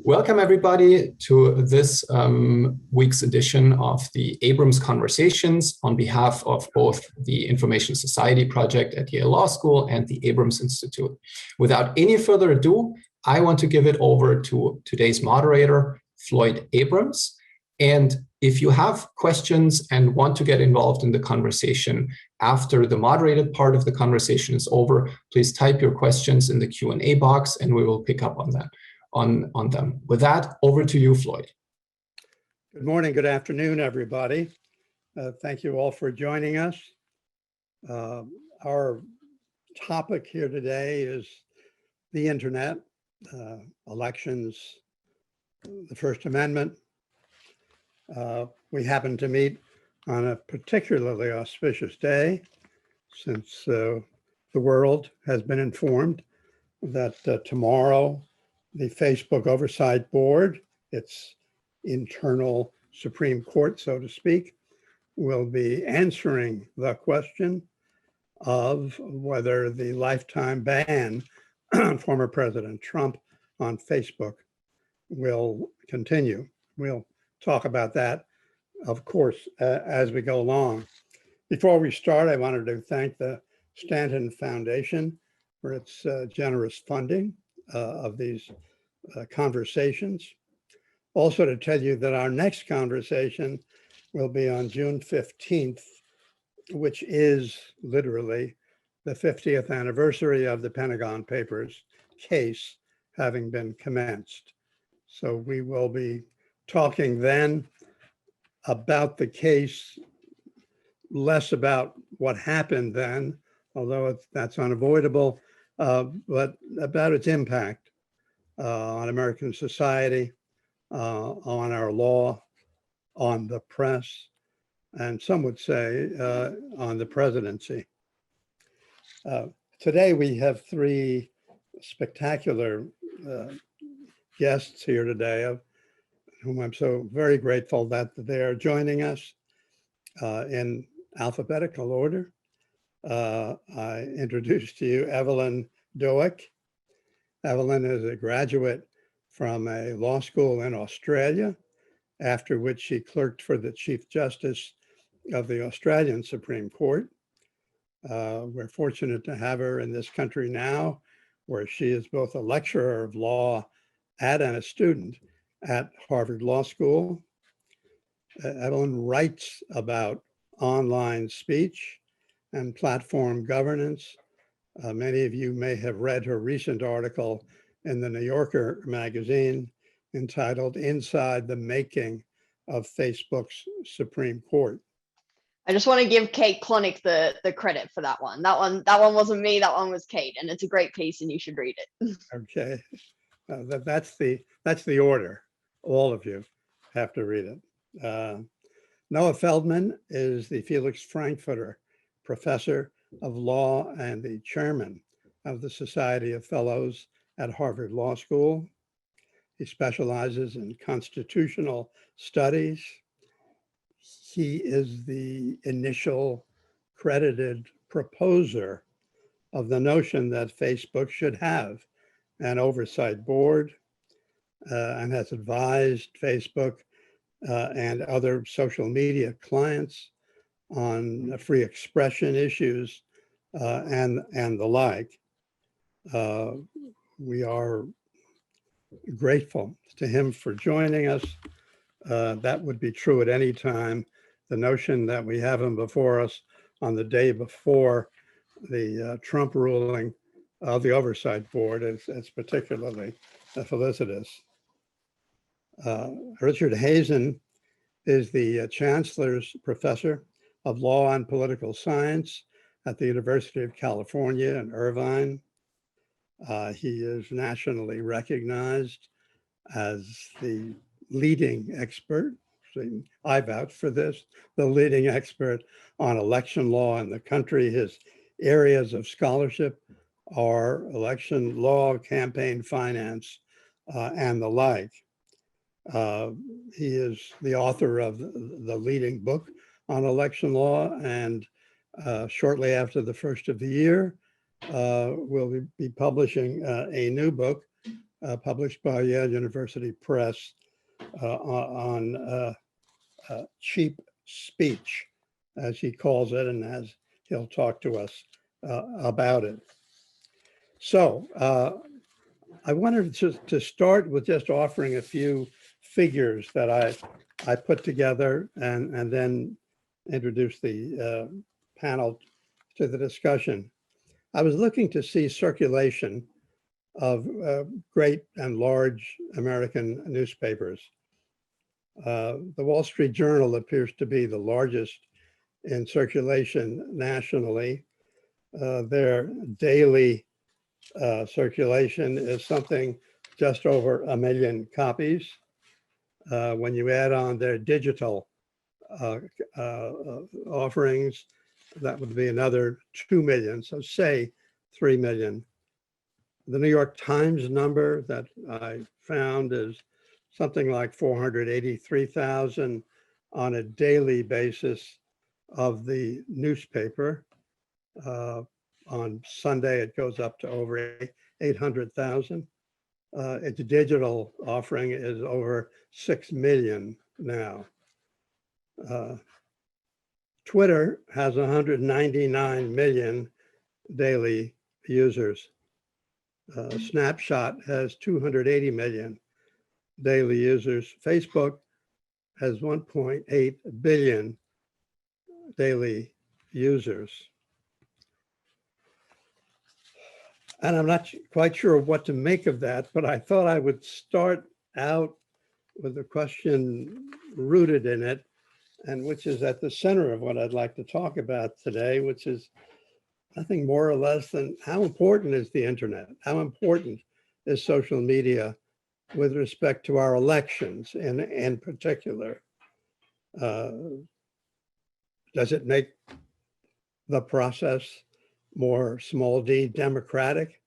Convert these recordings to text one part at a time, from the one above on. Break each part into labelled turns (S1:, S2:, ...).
S1: Welcome everybody to this week's edition of the Abrams Conversations on behalf of both the Information Society Project at Yale Law School and the Abrams Institute. Without any further ado, I want to give it over to today's moderator, Floyd Abrams. And if you have questions and want to get involved in the conversation after the moderated part of the conversation is over, please type your questions in the Q&A box and we will pick up on that. On them. With that, over to you, Floyd.
S2: Good morning, good afternoon, everybody. Thank you all for joining us. Our topic here today is the internet, elections, the First Amendment. We happen to meet on a particularly auspicious day since the world has been informed that tomorrow the Facebook Oversight Board, its internal Supreme Court, so to speak, will be answering the question of whether the lifetime ban on former President Trump on Facebook will continue. We'll talk about that, of course, as we go along. Before we start, I wanted to thank the Stanton Foundation for its generous funding of these conversations. Also to tell you that our next conversation will be on June 15th, which is literally the 50th anniversary of the Pentagon Papers case having been commenced. So we will be talking then about the case, less about what happened then, although that's unavoidable, but about its impact on American society, on our law, on the press, and some would say on the presidency. Today we have three spectacular guests here today, of whom I'm so very grateful that they are joining us in alphabetical order. I introduce to you Evelyn Douek. Evelyn is a graduate from a law school in Australia, after which she clerked for the Chief Justice of the Australian Supreme Court. We're fortunate to have her in this country now, where she is both a lecturer of law and a student at Harvard Law School. Evelyn writes about online speech and platform governance. Many of you may have read her recent article in the New Yorker magazine entitled "Inside the Making of Facebook's Supreme Court."
S3: I just want to give Kate Klonick the credit for that one. That one wasn't me, that one was Kate, and it's a great piece and you should read it.
S2: Okay, that's the order. All of you have to read it. Noah Feldman is the Felix Frankfurter Professor of Law and the Chairman of the Society of Fellows at Harvard Law School. He specializes in constitutional studies. He is the initial credited proposer of the notion that Facebook should have an oversight board and has advised Facebook and other social media clients on free expression issues and the like. We are grateful to him for joining us. That would be true at any time. The notion that we have him before us on the day before the Trump ruling of the Oversight Board is particularly felicitous. Richard Hasen is the Chancellor's Professor of Law and Political Science at the University of California in Irvine. He is nationally recognized as the leading expert, so I vouch for this, the leading expert on election law in the country. His areas of scholarship are election law, campaign finance, and the like. He is the author of the leading book on election law, and shortly after the first of the year, we'll be publishing a new book published by Yale University Press on cheap speech, as he calls it, and as he'll talk to us about it. So I wanted to start with just offering a few figures that I put together and then introduce the panel to the discussion. I was looking to see circulation of great and large American newspapers. The Wall Street Journal appears to be the largest in circulation nationally. Their daily circulation is something just over 1 million copies. When you add on their digital offerings, that would be another 2 million, so say 3 million. The New York Times number that I found is something like 483,000 on a daily basis of the newspaper. On Sunday, it goes up to over 800,000. Its digital offering is over 6 million now. Twitter has 199 million daily users. Snapshot has 280 million daily users. Facebook has 1.8 billion daily users. And I'm not quite sure what to make of that, but I thought I would start out with a question rooted in it, and which is at the center of what I'd like to talk about today, which is nothing more or less than how important is the internet? How important is social media with respect to our elections in particular? Does it make the process more small d democratic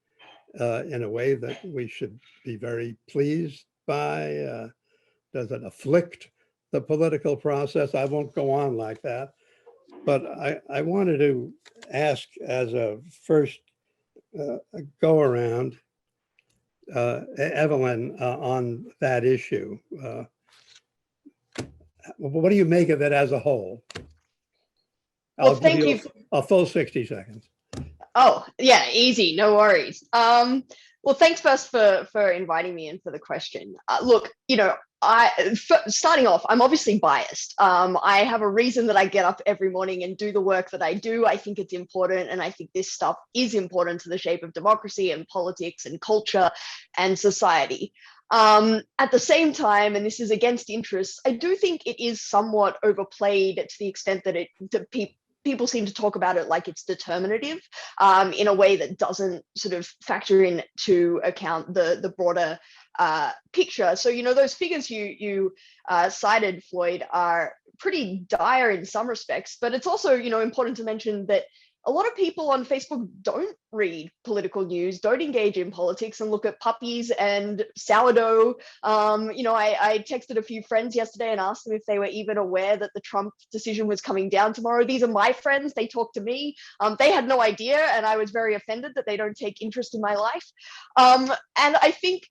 S2: in a way that we should be very pleased by? Does it afflict the political process? I won't go on like that, but I wanted to ask as a first go around, Evelyn, on that issue. What do you make of it as a whole?
S3: Well, thank you.
S2: A full 60 seconds.
S3: Oh, yeah, easy, no worries. Well, thanks first for inviting me in for the question. Look, you know, starting off, I'm obviously biased. I have a reason that I get up every morning and do the work that I do. I think it's important, and I think this stuff is important to the shape of democracy and politics and culture and society. At the same time, and this is against interests, I do think it is somewhat overplayed to the extent that people seem to talk about it like it's determinative in a way that doesn't sort of factor into account the broader picture. So, you know, those figures you cited, Floyd, are pretty dire in some respects, but it's also, you know, important to mention that a lot of people on Facebook don't read political news, don't engage in politics, and look at puppies and sourdough. You know, I texted a few friends yesterday and asked them if they were even aware that the Trump decision was coming down tomorrow. These are my friends. They talk to me. They had no idea, and I was very offended that they don't take interest in my life. And I think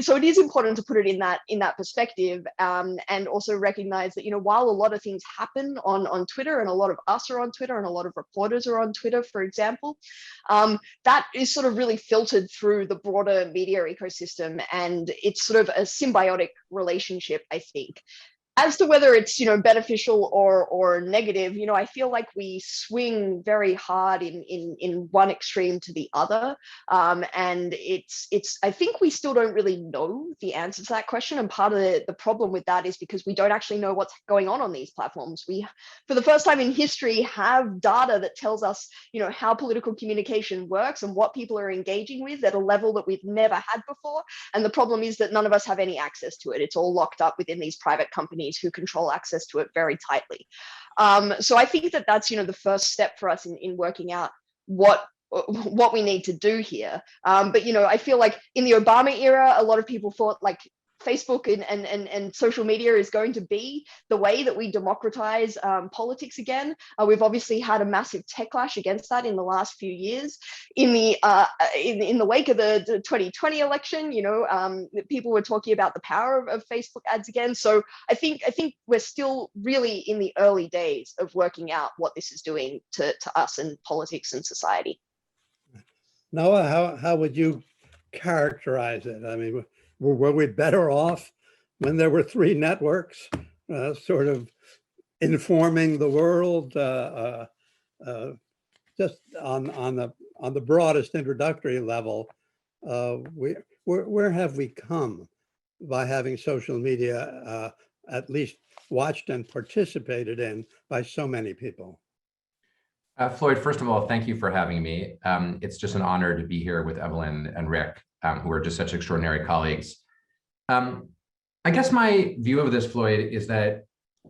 S3: so it is important to put it in that perspective, and also recognize that, you know, while a lot of things happen on Twitter, and a lot of us are on Twitter, and a lot of reporters are on Twitter, for example, that is sort of really filtered through the broader media ecosystem, and it's sort of a symbiotic relationship, I think. As to whether it's, you know, beneficial or negative, you know, I feel like we swing very hard in one extreme to the other, and it's I think we still don't really know the answer to that question. And part of the problem with that is because we don't actually know what's going on these platforms. We, for the first time in history, have data that tells us, you know, how political communication works and what people are engaging with at a level that we've never had before. And the problem is that none of us have any access to it. It's all locked up within these private companies who control access to it very tightly. So I think that that's, you know, the first step for us in working out what we need to do here. But, you know, I feel like in the Obama era, a lot of people thought like Facebook and social media is going to be the way that we democratize politics again. We've obviously had a massive techlash against that in the last few years. In the wake of the 2020 election, people were talking about the power of Facebook ads again. So I think we're still really in the early days of working out what this is doing to us and politics and society.
S2: Noah, how would you characterize it? I mean, were we better off when there were 3 networks sort of informing the world just on the broadest introductory level? Where have we come by having social media at least watched and participated in by so many people?
S4: Floyd, first of all, thank you for having me. It's just an honor to be here with Evelyn and Rick, who are just such extraordinary colleagues. I guess my view of this, Floyd, is that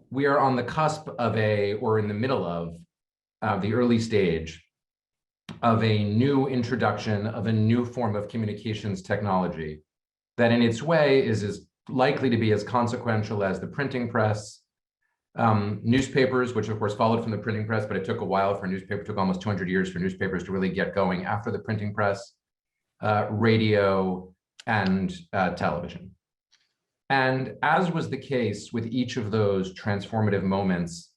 S4: we are on the cusp of or in the middle of the early stage of a new introduction of a new form of communications technology that in its way is as likely to be as consequential as the printing press, newspapers, which of course followed from the printing press, but it took a while for it took almost 200 years for newspapers to really get going after the printing press, radio, and television. And as was the case with each of those transformative moments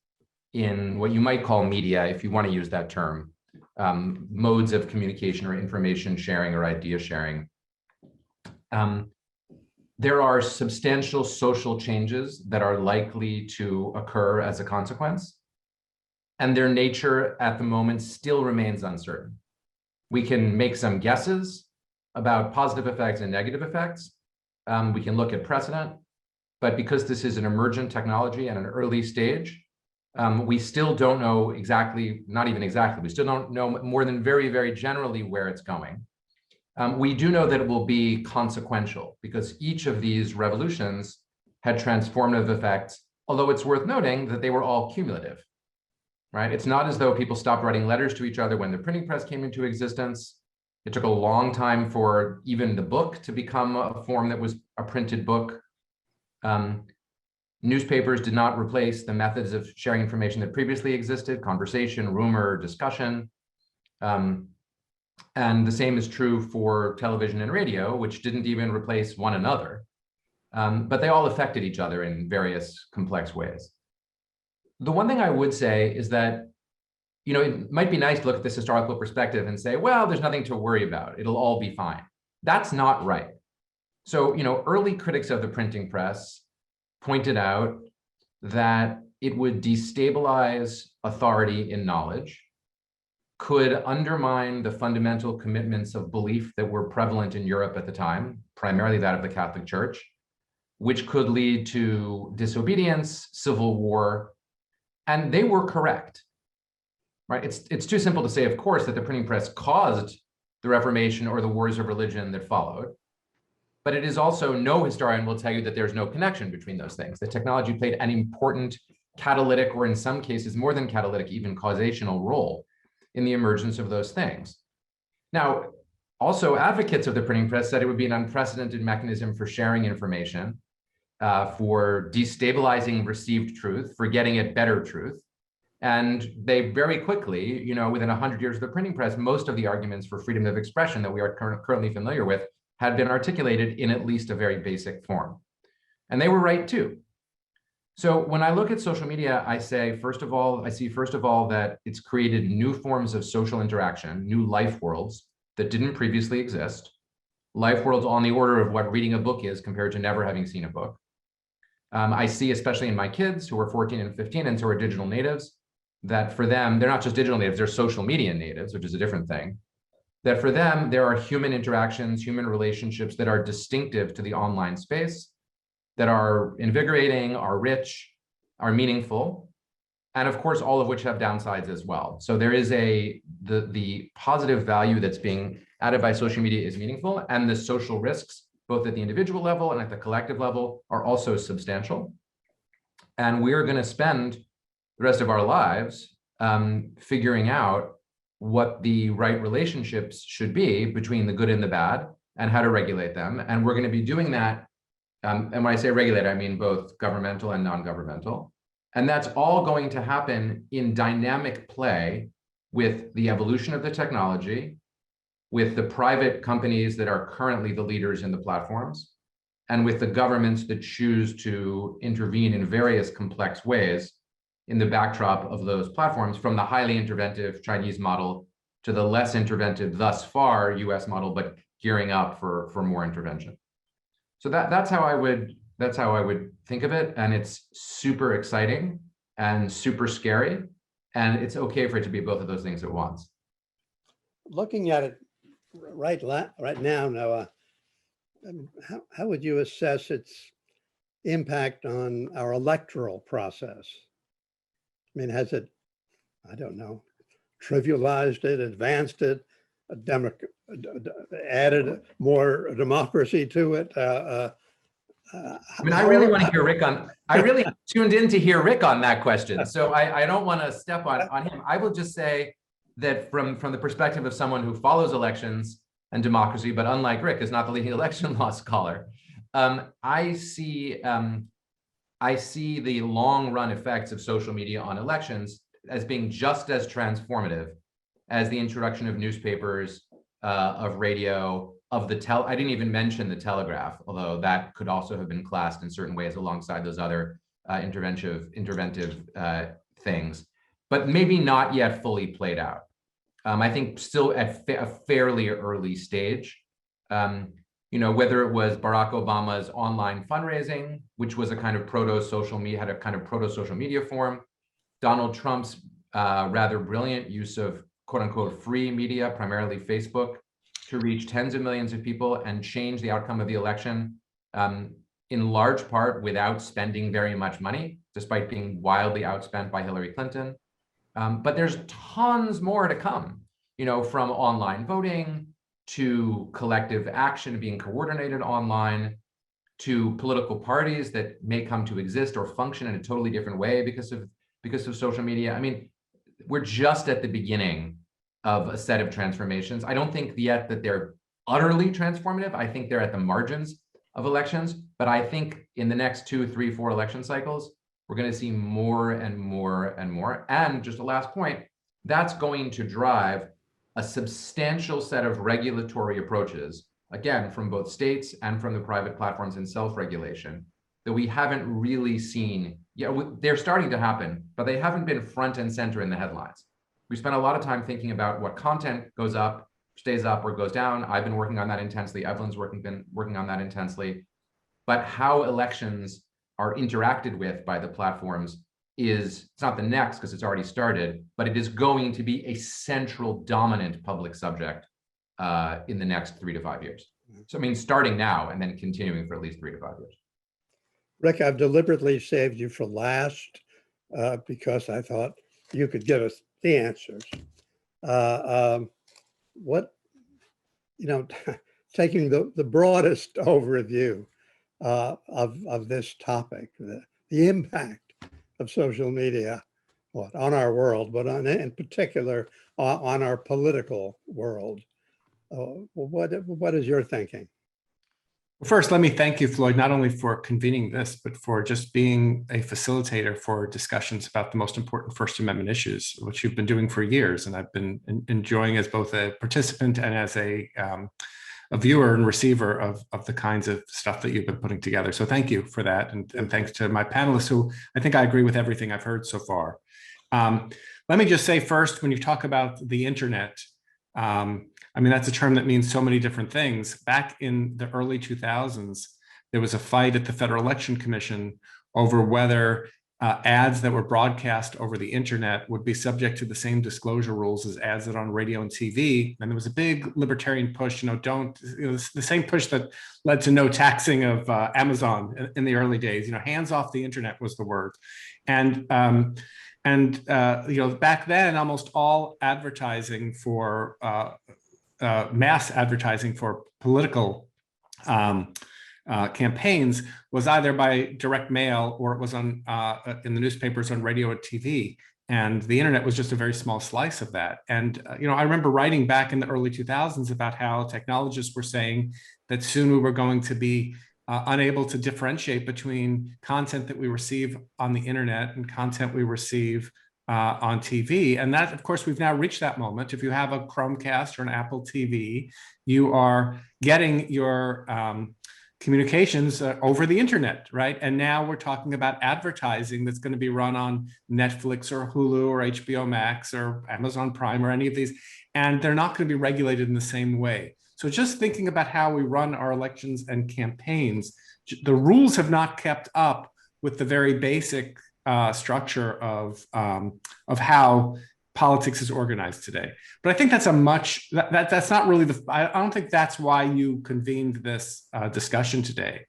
S4: in what you might call media, if you want to use that term, modes of communication or information sharing or idea sharing, there are substantial social changes that are likely to occur as a consequence, and their nature at the moment still remains uncertain. We can make some guesses about positive effects and negative effects. We can look at precedent, but because this is an emergent technology at an early stage, we still don't know exactly, not even exactly, we still don't know more than very, very generally where it's going. We do know that it will be consequential because each of these revolutions had transformative effects, although it's worth noting that they were all cumulative, right? It's not as though people stopped writing letters to each other when the printing press came into existence. It took a long time for even the book to become a form that was a printed book. Newspapers did not replace the methods of sharing information that previously existed, conversation, rumor, discussion. And the same is true for television and radio, which didn't even replace one another, but they all affected each other in various complex ways. The one thing I would say is that, it might be nice to look at this historical perspective and say, well, there's nothing to worry about. It'll all be fine. That's not right. So, early critics of the printing press pointed out that it would destabilize authority in knowledge, could undermine the fundamental commitments of belief that were prevalent in Europe at the time, primarily that of the Catholic Church, which could lead to disobedience, civil war, and they were correct, right? It's too simple to say, of course, that the printing press caused the Reformation or the wars of religion that followed, but it is also, no historian will tell you that there's no connection between those things. The technology played an important catalytic, or in some cases more than catalytic, even causational role in the emergence of those things. Now, also advocates of the printing press said it would be an unprecedented mechanism for sharing information, for destabilizing received truth, for getting at better truth. And they very quickly, within 100 years of the printing press, most of the arguments for freedom of expression that we are currently familiar with had been articulated in at least a very basic form. And they were right too. So when I look at social media, I see first of all that it's created new forms of social interaction, new life worlds that didn't previously exist, life worlds on the order of what reading a book is compared to never having seen a book. I see, especially in my kids who are 14 and 15 and who are digital natives, that for them, they're not just digital natives, they're social media natives, which is a different thing. That for them, there are human interactions, human relationships that are distinctive to the online space, that are invigorating, are rich, are meaningful, and of course, all of which have downsides as well. So there is the positive value that's being added by social media is meaningful, and the social risks, both at the individual level and at the collective level, are also substantial. And we're going to spend the rest of our lives figuring out what the right relationships should be between the good and the bad and how to regulate them. And we're going to be doing that And when I say regulated, I mean both governmental and non-governmental. And that's all going to happen in dynamic play with the evolution of the technology, with the private companies that are currently the leaders in the platforms, and with the governments that choose to intervene in various complex ways in the backdrop of those platforms, from the highly interventive Chinese model to the less interventive, thus far, US model, but gearing up for more intervention. So that's how I would think of it. And it's super exciting and super scary. And it's okay for it to be both of those things at once.
S2: Looking at it right now, Noah, how would you assess its impact on our electoral process? I mean, has it, I don't know, trivialized it, advanced it, added more democracy to it?
S4: I mean, I really want to hear Rick on, I really tuned in to hear Rick on that question. So I don't want to step on him. I will just say that from the perspective of someone who follows elections and democracy, but unlike Rick, is not the leading election law scholar, I see the long run effects of social media on elections as being just as transformative as the introduction of newspapers, of radio, of the I didn't even mention the telegraph, although that could also have been classed in certain ways alongside those other interventive things, but maybe not yet fully played out. I think still at a fairly early stage. You know, whether it was Barack Obama's online fundraising, which was a kind of proto-social media, had a kind of proto-social media form, Donald Trump's rather brilliant use of quote unquote free media, primarily Facebook, to reach tens of millions of people and change the outcome of the election, in large part without spending very much money, despite being wildly outspent by Hillary Clinton. But there's tons more to come, you know, from online voting to collective action being coordinated online, to political parties that may come to exist or function in a totally different way because of social media. I mean, we're just at the beginning of a set of transformations. I don't think yet that they're utterly transformative. I think they're at the margins of elections, but I think in the next 2, 3, 4 election cycles, we're going to see more and more and more. And just a last point, that's going to drive a substantial set of regulatory approaches, again, from both states and from the private platforms in self-regulation, that we haven't really seen. Yeah, they're starting to happen, but they haven't been front and center in the headlines. We spent a lot of time thinking about what content goes up, stays up, or goes down. I've been working on that intensely. Evelyn's been working on that intensely. But how elections are interacted with by the platforms it's not the next because it's already started, but it is going to be a central dominant public subject in the next 3 to 5 years. So I mean, starting now and then continuing for at least 3 to 5 years.
S2: Rick, I've deliberately saved you for last because I thought you could give us the answers. What, you know, taking the broadest overview of this topic, the impact of social media on our world, but in particular on our political world. What is your thinking?
S5: Well, first, let me thank you, Floyd, not only for convening this, but for just being a facilitator for discussions about the most important First Amendment issues, which you've been doing for years. And I've been enjoying as both a participant and as a viewer and receiver of the kinds of stuff that you've been putting together. So thank you for that. And thanks to my panelists, who I think I agree with everything I've heard so far. Let me just say first, when you talk about the internet, I mean, that's a term that means so many different things. Back in the early 2000s, there was a fight at the Federal Election Commission over whether ads that were broadcast over the internet would be subject to the same disclosure rules as ads that are on radio and TV. And there was a big libertarian push, the same push that led to no taxing of Amazon in the early days. Hands off the internet was the word. And back then, almost all advertising for mass advertising for political campaigns was either by direct mail or it was on in the newspapers, on radio and TV. And the internet was just a very small slice of that. And I remember writing back in the early 2000s about how technologists were saying that soon we were going to be unable to differentiate between content that we receive on the internet and content we receive on TV. And that, of course, we've now reached that moment. If you have a Chromecast or an Apple TV, you are getting your communications over the internet, right? And now we're talking about advertising that's going to be run on Netflix or Hulu or HBO Max or Amazon Prime or any of these, and they're not going to be regulated in the same way. So just thinking about how we run our elections and campaigns, the rules have not kept up with the very basic structure of how politics is organized today. But I think that's that's not really I don't think that's why you convened this discussion today.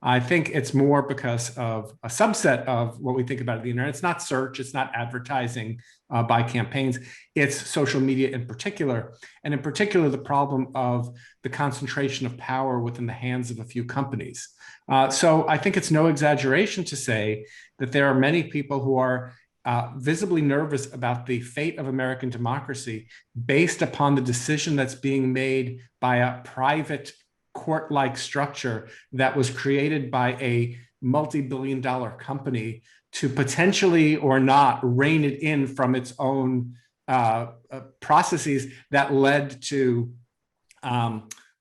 S5: I think it's more because of a subset of what we think about the internet. It's not search, it's not advertising by campaigns, it's social media in particular. And in particular, the problem of the concentration of power within the hands of a few companies. So I think it's no exaggeration to say that there are many people who are visibly nervous about the fate of American democracy based upon the decision that's being made by a private court-like structure that was created by a multi-billion-dollar company to potentially or not rein it in from its own processes that led to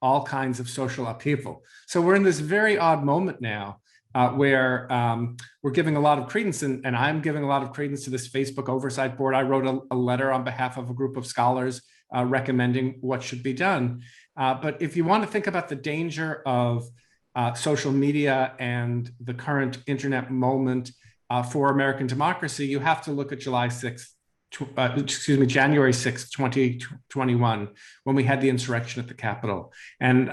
S5: all kinds of social upheaval. So we're in this very odd moment now where we're giving a lot of credence, and I'm giving a lot of credence to this Facebook Oversight Board. I wrote a letter on behalf of a group of scholars recommending what should be done. But if you want to think about the danger of social media and the current internet moment for American democracy, you have to look at January 6th, 2021, when we had the insurrection at the Capitol. And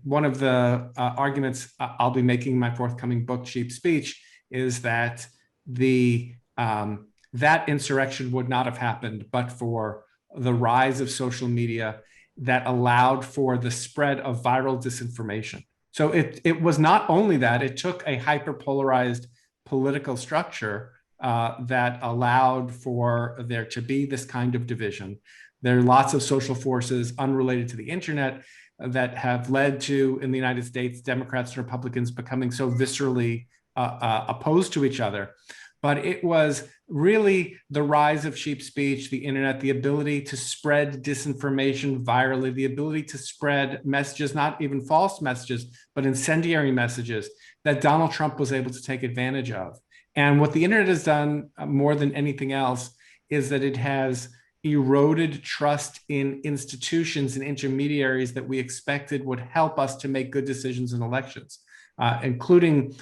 S5: one of the arguments I'll be making in my forthcoming book, Cheap Speech, is that that insurrection would not have happened but for the rise of social media that allowed for the spread of viral disinformation. So it was not only that, it took a hyperpolarized political structure that allowed for there to be this kind of division. There are lots of social forces unrelated to the internet that have led to, in the United States, Democrats and Republicans becoming so viscerally opposed to each other. But it was really the rise of cheap speech, the internet, the ability to spread disinformation virally, the ability to spread messages, not even false messages, but incendiary messages that Donald Trump was able to take advantage of. And what the internet has done more than anything else is that it has eroded trust in institutions and intermediaries that we expected would help us to make good decisions in elections, including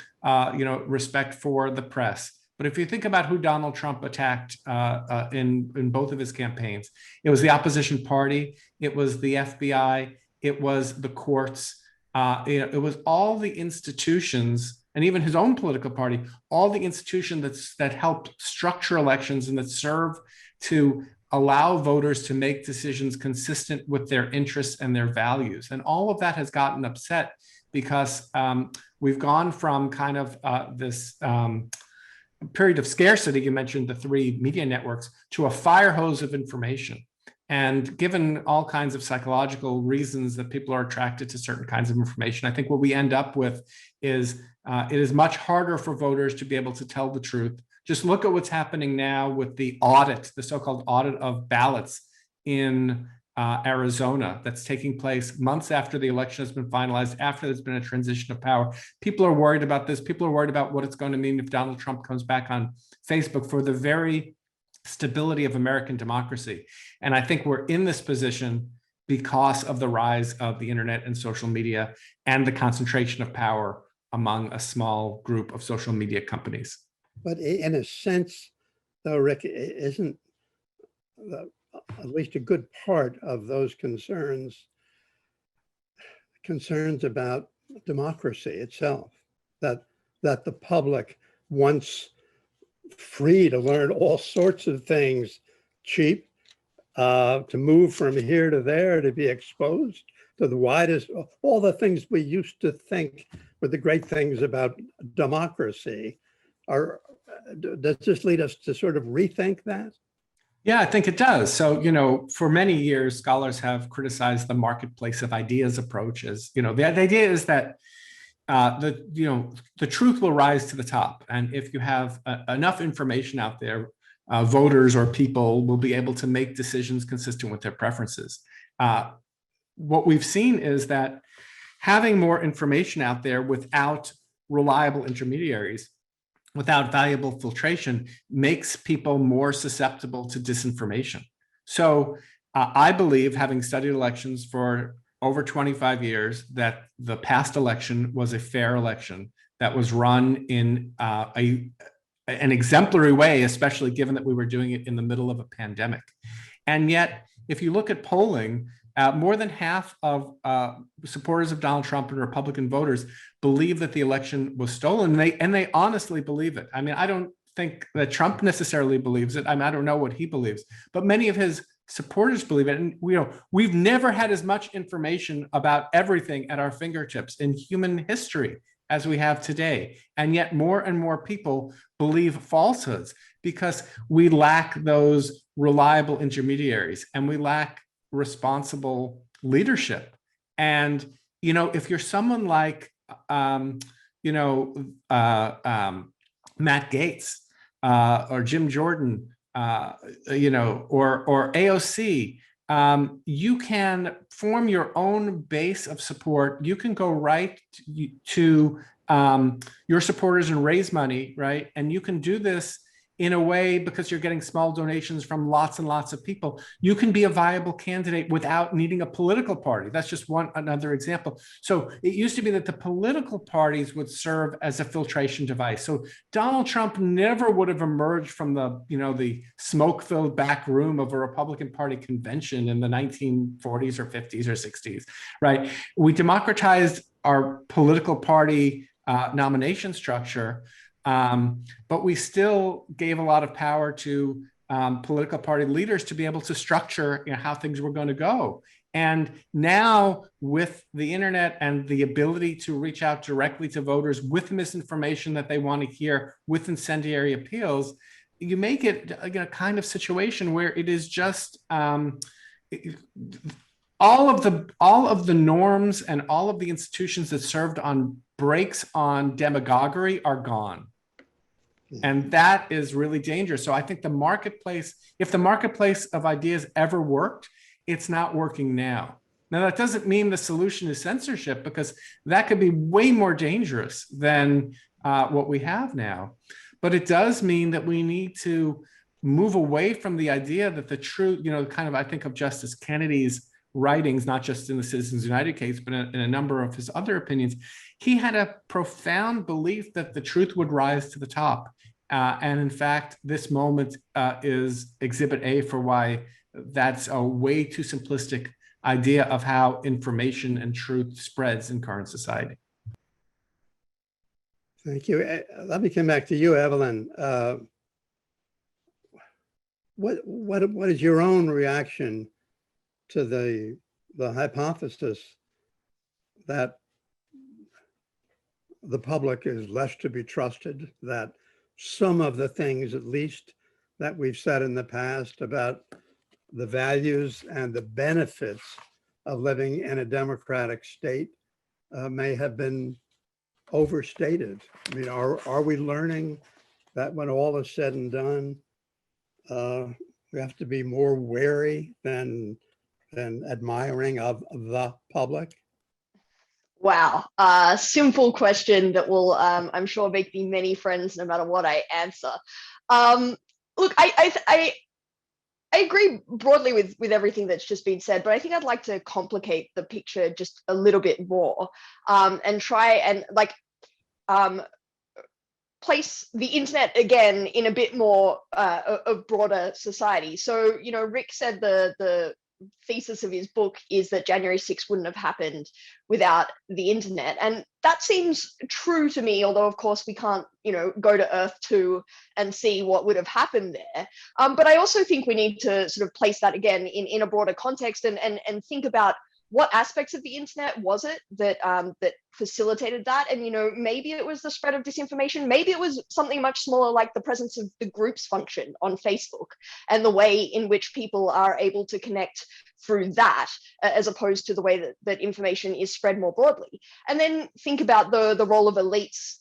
S5: respect for the press. But if you think about who Donald Trump attacked in both of his campaigns, it was the opposition party, it was the FBI, it was the courts, it was all the institutions, and even his own political party, all the institutions that helped structure elections and that serve to allow voters to make decisions consistent with their interests and their values. And all of that has gotten upset because we've gone from kind of this period of scarcity, you mentioned the three media networks, to a fire hose of information. And given all kinds of psychological reasons that people are attracted to certain kinds of information, I think what we end up with is it is much harder for voters to be able to tell the truth. Just look at what's happening now with the audit, the so-called audit of ballots in Arizona that's taking place months after the election has been finalized, after there's been a transition of power. People are worried about this. People are worried about what it's going to mean if Donald Trump comes back on Facebook for the very stability of American democracy. And I think we're in this position because of the rise of the internet and social media and the concentration of power among a small group of social media companies.
S2: But in a sense, though, Rick, isn't at least a good part of those concerns about democracy itself, that the public wants free to learn all sorts of things, cheap, to move from here to there, to be exposed to the widest, all the things we used to think were the great things about democracy. Does this lead us to sort of rethink that?
S5: Yeah, I think it does. So, for many years, scholars have criticized the marketplace of ideas approach. As the idea is that the truth will rise to the top. And if you have enough information out there, voters or people will be able to make decisions consistent with their preferences. What we've seen is that having more information out there without reliable intermediaries, without valuable filtration, makes people more susceptible to disinformation. So I believe, having studied elections for over 25 years, that the past election was a fair election that was run in an exemplary way, especially given that we were doing it in the middle of a pandemic. And yet, if you look at polling, more than half of supporters of Donald Trump and Republican voters believe that the election was stolen, and they honestly believe it. I mean, I don't think that Trump necessarily believes it. I mean, I don't know what he believes, but many of his supporters believe it. And we've never had as much information about everything at our fingertips in human history as we have today. And yet more and more people believe falsehoods because we lack those reliable intermediaries and we lack responsible leadership. And, if you're someone like, Matt Gaetz or Jim Jordan, or AOC, you can form your own base of support. You can go right to your supporters and raise money, right? And you can do this in a way, because you're getting small donations from lots and lots of people, you can be a viable candidate without needing a political party. That's just another example. So it used to be that the political parties would serve as a filtration device. So Donald Trump never would have emerged from the smoke-filled back room of a Republican Party convention in the 1940s or 50s or 60s, right? We democratized our political party nomination structure, but we still gave a lot of power to political party leaders to be able to structure how things were going to go. And now with the internet and the ability to reach out directly to voters with misinformation that they want to hear, with incendiary appeals, you make it a kind of situation where it is just all of the norms and all of the institutions that served on brakes on demagoguery are gone. And that is really dangerous. So I think the marketplace, if the marketplace of ideas ever worked, it's not working now. Now, that doesn't mean the solution is censorship, because that could be way more dangerous than what we have now. But it does mean that we need to move away from the idea that the truth, I think of Justice Kennedy's writings, not just in the Citizens United case, but in a number of his other opinions. He had a profound belief that the truth would rise to the top. And in fact, this moment is exhibit A for why that's a way too simplistic idea of how information and truth spreads in current society.
S2: Thank you. Let me come back to you, Evelyn. What is your own reaction to the hypothesis that the public is less to be trusted, that some of the things, at least, that we've said in the past about the values and the benefits of living in a democratic state may have been overstated? I mean, are we learning that when all is said and done, we have to be more wary than admiring of the public?
S3: Wow, simple question that will, I'm sure, make me many friends no matter what I answer. Look, I agree broadly with everything that's just been said, but I think I'd like to complicate the picture just a little bit more, and try and place the internet again in a bit more of broader society. So, Rick said the thesis of his book is that January 6th wouldn't have happened without the internet. And that seems true to me, although of course we can't, go to Earth 2 and see what would have happened there. But I also think we need to sort of place that again in a broader context and think about what aspects of the internet was it that that facilitated that? And, maybe it was the spread of disinformation. Maybe it was something much smaller, like the presence of the groups function on Facebook and the way in which people are able to connect through that, as opposed to the way that information is spread more broadly. And then think about the role of elites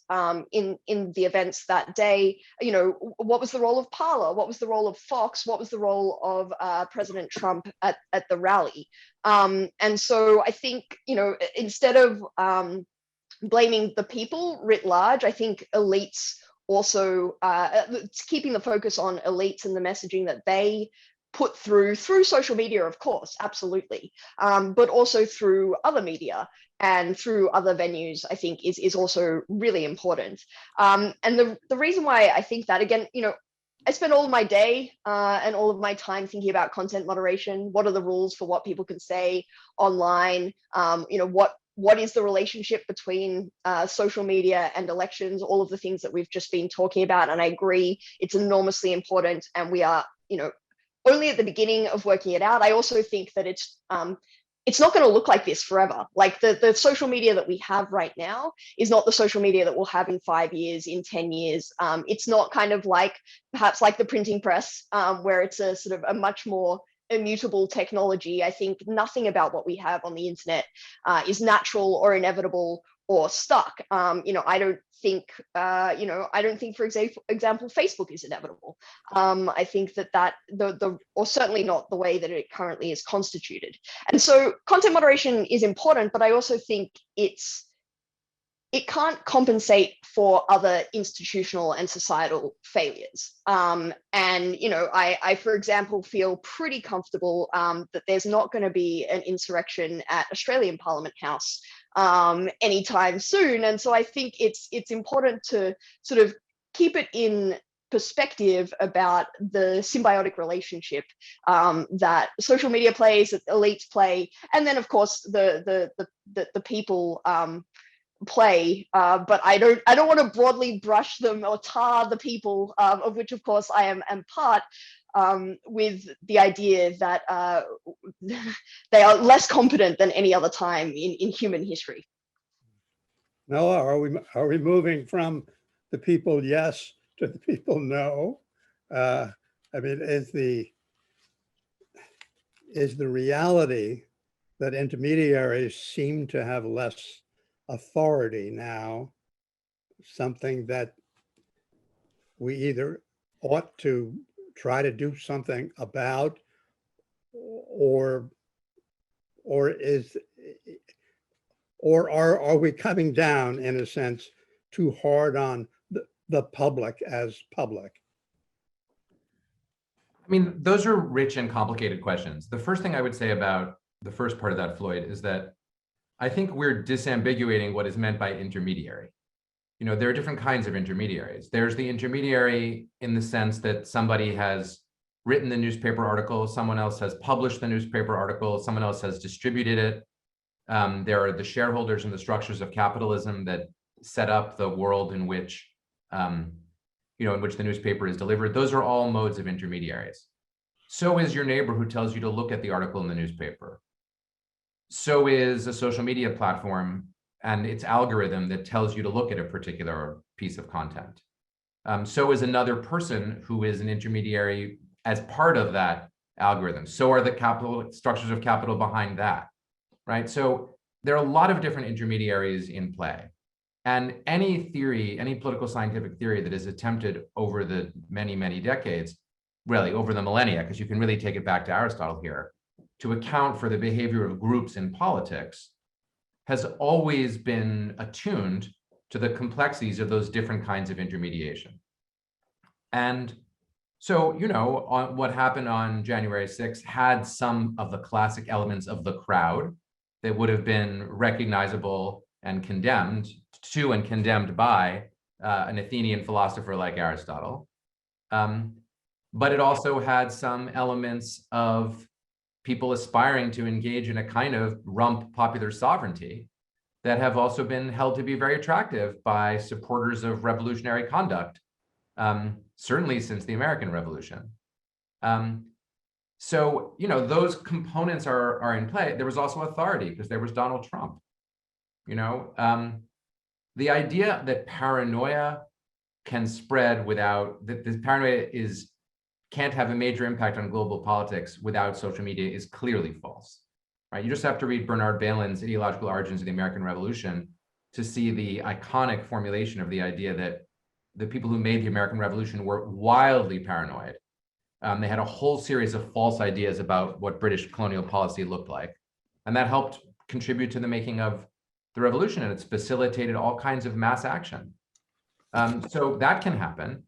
S3: in the events that day. You know, what was the role of Parler? What was the role of Fox? What was the role of President Trump at the rally? And so I think, you know, instead of blaming the people writ large, I think elites also, keeping the focus on elites and the messaging that they put through social media, of course, absolutely, but also through other media and through other venues, I think is also really important. And the reason why I think that, again, you know, I spend all of my day and all of my time thinking about content moderation. What are the rules for what people can say online? You know, what is the relationship between social media and elections? All of the things that we've just been talking about. And I agree, it's enormously important. And we are, you know, only at the beginning of working it out. I also think that it's not going to look like this forever. Like the social media that we have right now is not the social media that we'll have in 5 years, in 10 years. It's not kind of like, perhaps like the printing press, where it's a sort of a much more immutable technology. I think nothing about what we have on the internet is natural or inevitable or stuck. You know, I don't think, for example, Facebook is inevitable. I think that or certainly not the way that it currently is constituted. And so content moderation is important, but I also think it can't compensate for other institutional and societal failures. And, you know, I, for example, feel pretty comfortable that there's not going to be an insurrection at Australian Parliament House anytime soon. And so I think it's important to sort of keep it in perspective about the symbiotic relationship that social media plays, that elites play, and then of course the people play, but I don't want to broadly brush them or tar the people, of which of course I am part, with the idea that they are less competent than any other time in human history.
S2: Noah, are we moving from the people yes to the people no? I mean, is the reality that intermediaries seem to have less authority now something that we either ought to try to do something about, or are we coming down, in a sense, too hard on the public as public?
S4: I mean, those are rich and complicated questions. The first thing I would say about the first part of that, Floyd, is that I think we're disambiguating what is meant by intermediary. You know, there are different kinds of intermediaries. There's the intermediary in the sense that somebody has written the newspaper article, someone else has published the newspaper article, someone else has distributed it. There are the shareholders and the structures of capitalism that set up the world in which, in which the newspaper is delivered. Those are all modes of intermediaries. So is your neighbor who tells you to look at the article in the newspaper. So is a social media platform and its algorithm that tells you to look at a particular piece of content. So is another person who is an intermediary as part of that algorithm. So are the capital structures of capital behind that, right? So there are a lot of different intermediaries in play. And any theory, any political scientific theory that is attempted over the many, many decades, really over the millennia, because you can really take it back to Aristotle here, to account for the behavior of groups in politics, has always been attuned to the complexities of those different kinds of intermediation. And so, on what happened on January 6th had some of the classic elements of the crowd that would have been recognizable and condemned to and condemned by an Athenian philosopher like Aristotle. But it also had some elements of people aspiring to engage in a kind of rump popular sovereignty that have also been held to be very attractive by supporters of revolutionary conduct, certainly since the American Revolution. So, those components are in play. There was also authority because there was Donald Trump. The idea that paranoia can spread without, that this paranoia is can't have a major impact on global politics without social media is clearly false, right? You just have to read Bernard Bailyn's Ideological Origins of the American Revolution to see the iconic formulation of the idea that the people who made the American Revolution were wildly paranoid. They had a whole series of false ideas about what British colonial policy looked like. And that helped contribute to the making of the revolution, and it's facilitated all kinds of mass action. So that can happen.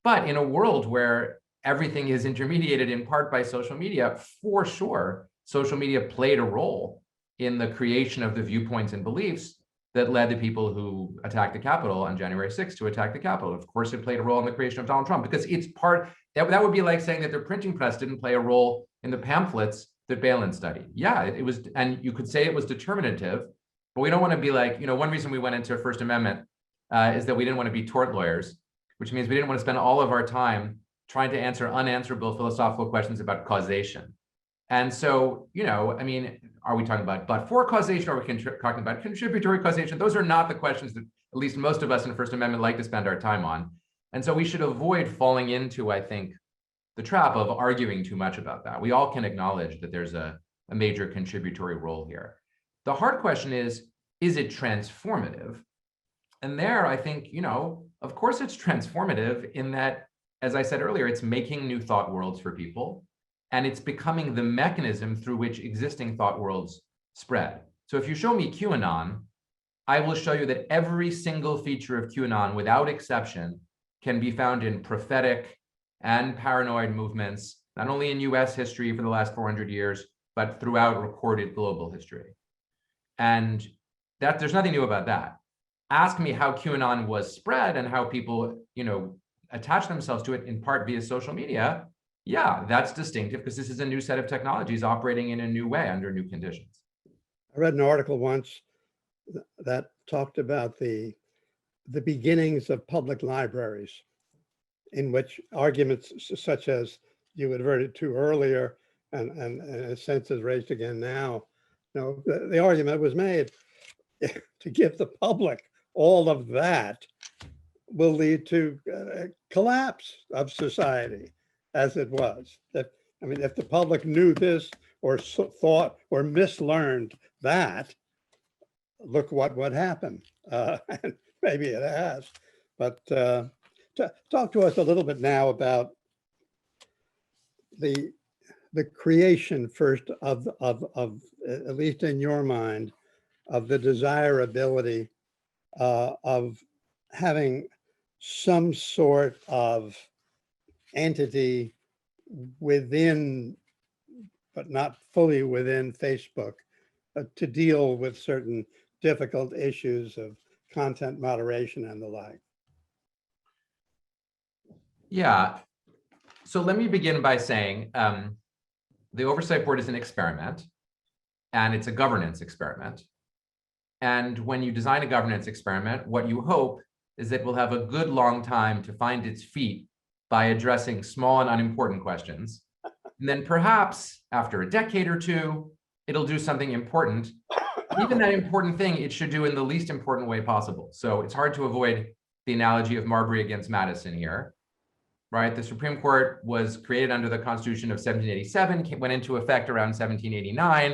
S4: But in a world where everything is intermediated in part by social media, for sure, social media played a role in the creation of the viewpoints and beliefs that led the people who attacked the Capitol on January 6th to attack the Capitol. Of course, it played a role in the creation of Donald Trump, because it's part, that would be like saying that their printing press didn't play a role in the pamphlets that Bailyn studied. Yeah, it was, and you could say it was determinative, but we don't want to be like, one reason we went into First Amendment is that we didn't want to be tort lawyers, which means we didn't want to spend all of our time trying to answer unanswerable philosophical questions about causation. And so, are we talking about but-for causation? Or are we talking about contributory causation? Those are not the questions that at least most of us in the First Amendment like to spend our time on. And so we should avoid falling into, I think, the trap of arguing too much about that. We all can acknowledge that there's a major contributory role here. The hard question is it transformative? And there, I think, of course it's transformative in that, as I said earlier, it's making new thought worlds for people. And it's becoming the mechanism through which existing thought worlds spread. So if you show me QAnon, I will show you that every single feature of QAnon, without exception, can be found in prophetic and paranoid movements, not only in US history for the last 400 years, but throughout recorded global history. And that there's nothing new about that. Ask me how QAnon was spread and how people, attach themselves to it in part via social media. Yeah, that's distinctive because this is a new set of technologies operating in a new way under new conditions.
S2: I read an article once that talked about the beginnings of public libraries, in which arguments such as you adverted to earlier, and in a sense is raised again now, the argument was made to give the public all of that will lead to collapse of society as it was. If the public knew this or thought or mislearned that, look what would happen. And maybe it has. But talk to us a little bit now about the creation first of at least in your mind, of the desirability of having some sort of entity within, but not fully within Facebook, to deal with certain difficult issues of content moderation and the like.
S4: Yeah, so let me begin by saying the Oversight Board is an experiment, and it's a governance experiment. And when you design a governance experiment, what you hope is that it will have a good long time to find its feet by addressing small and unimportant questions. And then perhaps after a decade or two, it'll do something important. Even that important thing, it should do in the least important way possible. So it's hard to avoid the analogy of Marbury against Madison here, right? The Supreme Court was created under the Constitution of 1787, went into effect around 1789.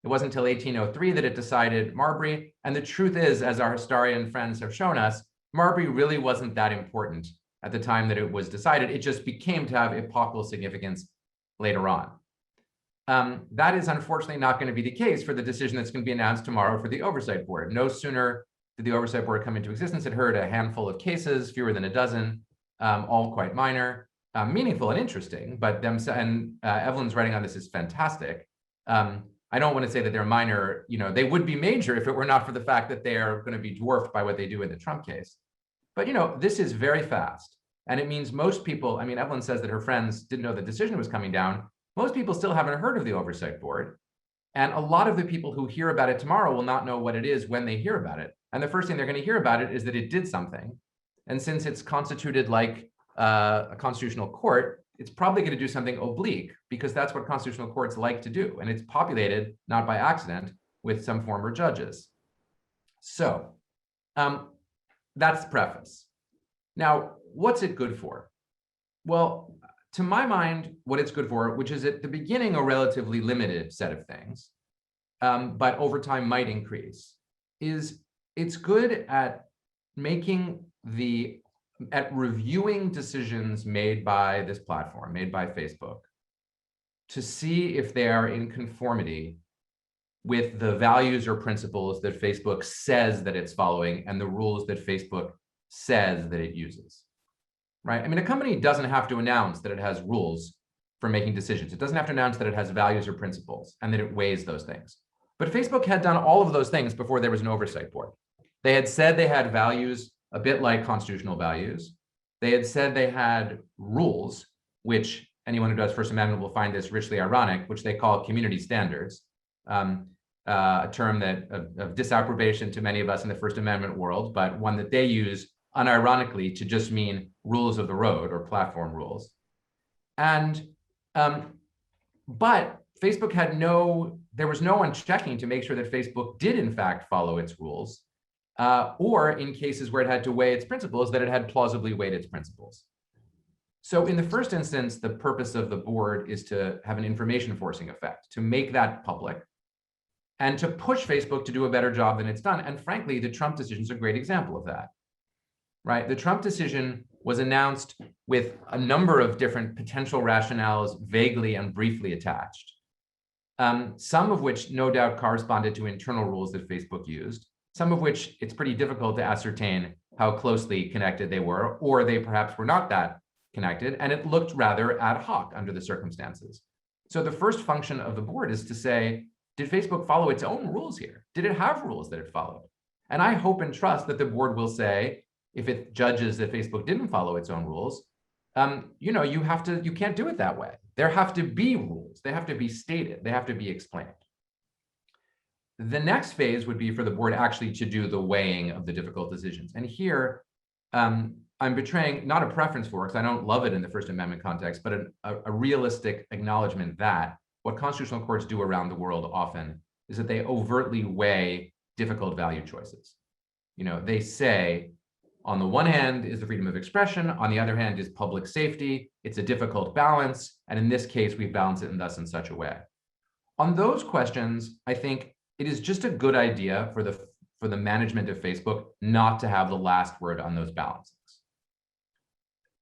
S4: It wasn't until 1803 that it decided Marbury. And the truth is, as our historian friends have shown us, Marbury really wasn't that important at the time that it was decided. It just became to have epochal significance later on. That is unfortunately not going to be the case for the decision that's going to be announced tomorrow for the Oversight Board. No sooner did the Oversight Board come into existence, it heard a handful of cases, fewer than a dozen, all quite minor, meaningful and interesting, but Evelyn's writing on this is fantastic. I don't want to say that they're minor, they would be major if it were not for the fact that they are going to be dwarfed by what they do in the Trump case. But this is very fast. And it means most people, Evelyn says that her friends didn't know the decision was coming down. Most people still haven't heard of the Oversight Board. And a lot of the people who hear about it tomorrow will not know what it is when they hear about it. And the first thing they're going to hear about it is that it did something. And since it's constituted like a constitutional court, it's probably going to do something oblique because that's what constitutional courts like to do. And it's populated, not by accident, with some former judges. So that's the preface. Now, what's it good for? Well, to my mind, what it's good for, which is at the beginning a relatively limited set of things, but over time might increase, is it's good at reviewing decisions made by this platform, made by Facebook, to see if they are in conformity with the values or principles that Facebook says that it's following and the rules that Facebook says that it uses, right? I mean, a company doesn't have to announce that it has rules for making decisions. It doesn't have to announce that it has values or principles and that it weighs those things. But Facebook had done all of those things before there was an oversight board. They had said they had values a bit like constitutional values. They had said they had rules, which anyone who does First Amendment will find this richly ironic, which they call community standards, a term that of disapprobation to many of us in the First Amendment world, but one that they use unironically to just mean rules of the road or platform rules. And but Facebook had there was no one checking to make sure that Facebook did in fact follow its rules, or in cases where it had to weigh its principles, that it had plausibly weighed its principles. So in the first instance, the purpose of the board is to have an information forcing effect, to make that public, and to push Facebook to do a better job than it's done. And frankly, the Trump decision is a great example of that, right? The Trump decision was announced with a number of different potential rationales vaguely and briefly attached, some of which no doubt corresponded to internal rules that Facebook used, some of which it's pretty difficult to ascertain how closely connected they were, or they perhaps were not that connected, and it looked rather ad hoc under the circumstances. So the first function of the board is to say, did Facebook follow its own rules here? Did it have rules that it followed? And I hope and trust that the board will say, if it judges that Facebook didn't follow its own rules, you can't do it that way. There have to be rules. They have to be stated. They have to be explained. The next phase would be for the board actually to do the weighing of the difficult decisions. And here, I'm betraying not a preference for, because I don't love it in the First Amendment context, but a realistic acknowledgement that what constitutional courts do around the world often is that they overtly weigh difficult value choices. They say, on the one hand is the freedom of expression, on the other hand is public safety. It's a difficult balance, and in this case, we balance it and thus in such a way. On those questions, I think it is just a good idea for the management of Facebook not to have the last word on those balances.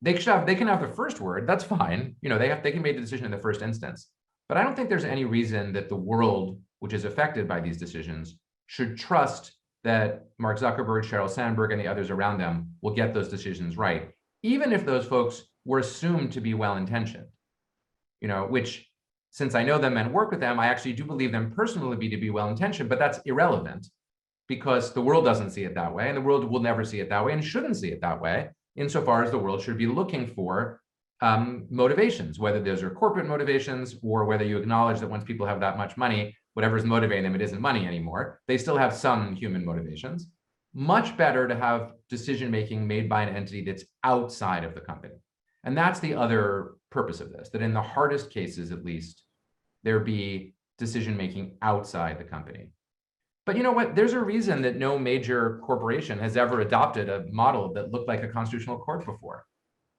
S4: They can have the first word, that's fine. They can make the decision in the first instance. But I don't think there's any reason that the world, which is affected by these decisions, should trust that Mark Zuckerberg, Sheryl Sandberg, and the others around them will get those decisions right, even if those folks were assumed to be well-intentioned. Which, since I know them and work with them, I actually do believe them personally to be well-intentioned, but that's irrelevant because the world doesn't see it that way, and the world will never see it that way and shouldn't see it that way, insofar as the world should be looking for motivations, whether those are corporate motivations or whether you acknowledge that once people have that much money, whatever's motivating them, it isn't money anymore. They still have some human motivations. Much better to have decision-making made by an entity that's outside of the company. And that's the other purpose of this, that in the hardest cases, at least, there be decision-making outside the company. But you know what? There's a reason that no major corporation has ever adopted a model that looked like a constitutional court before.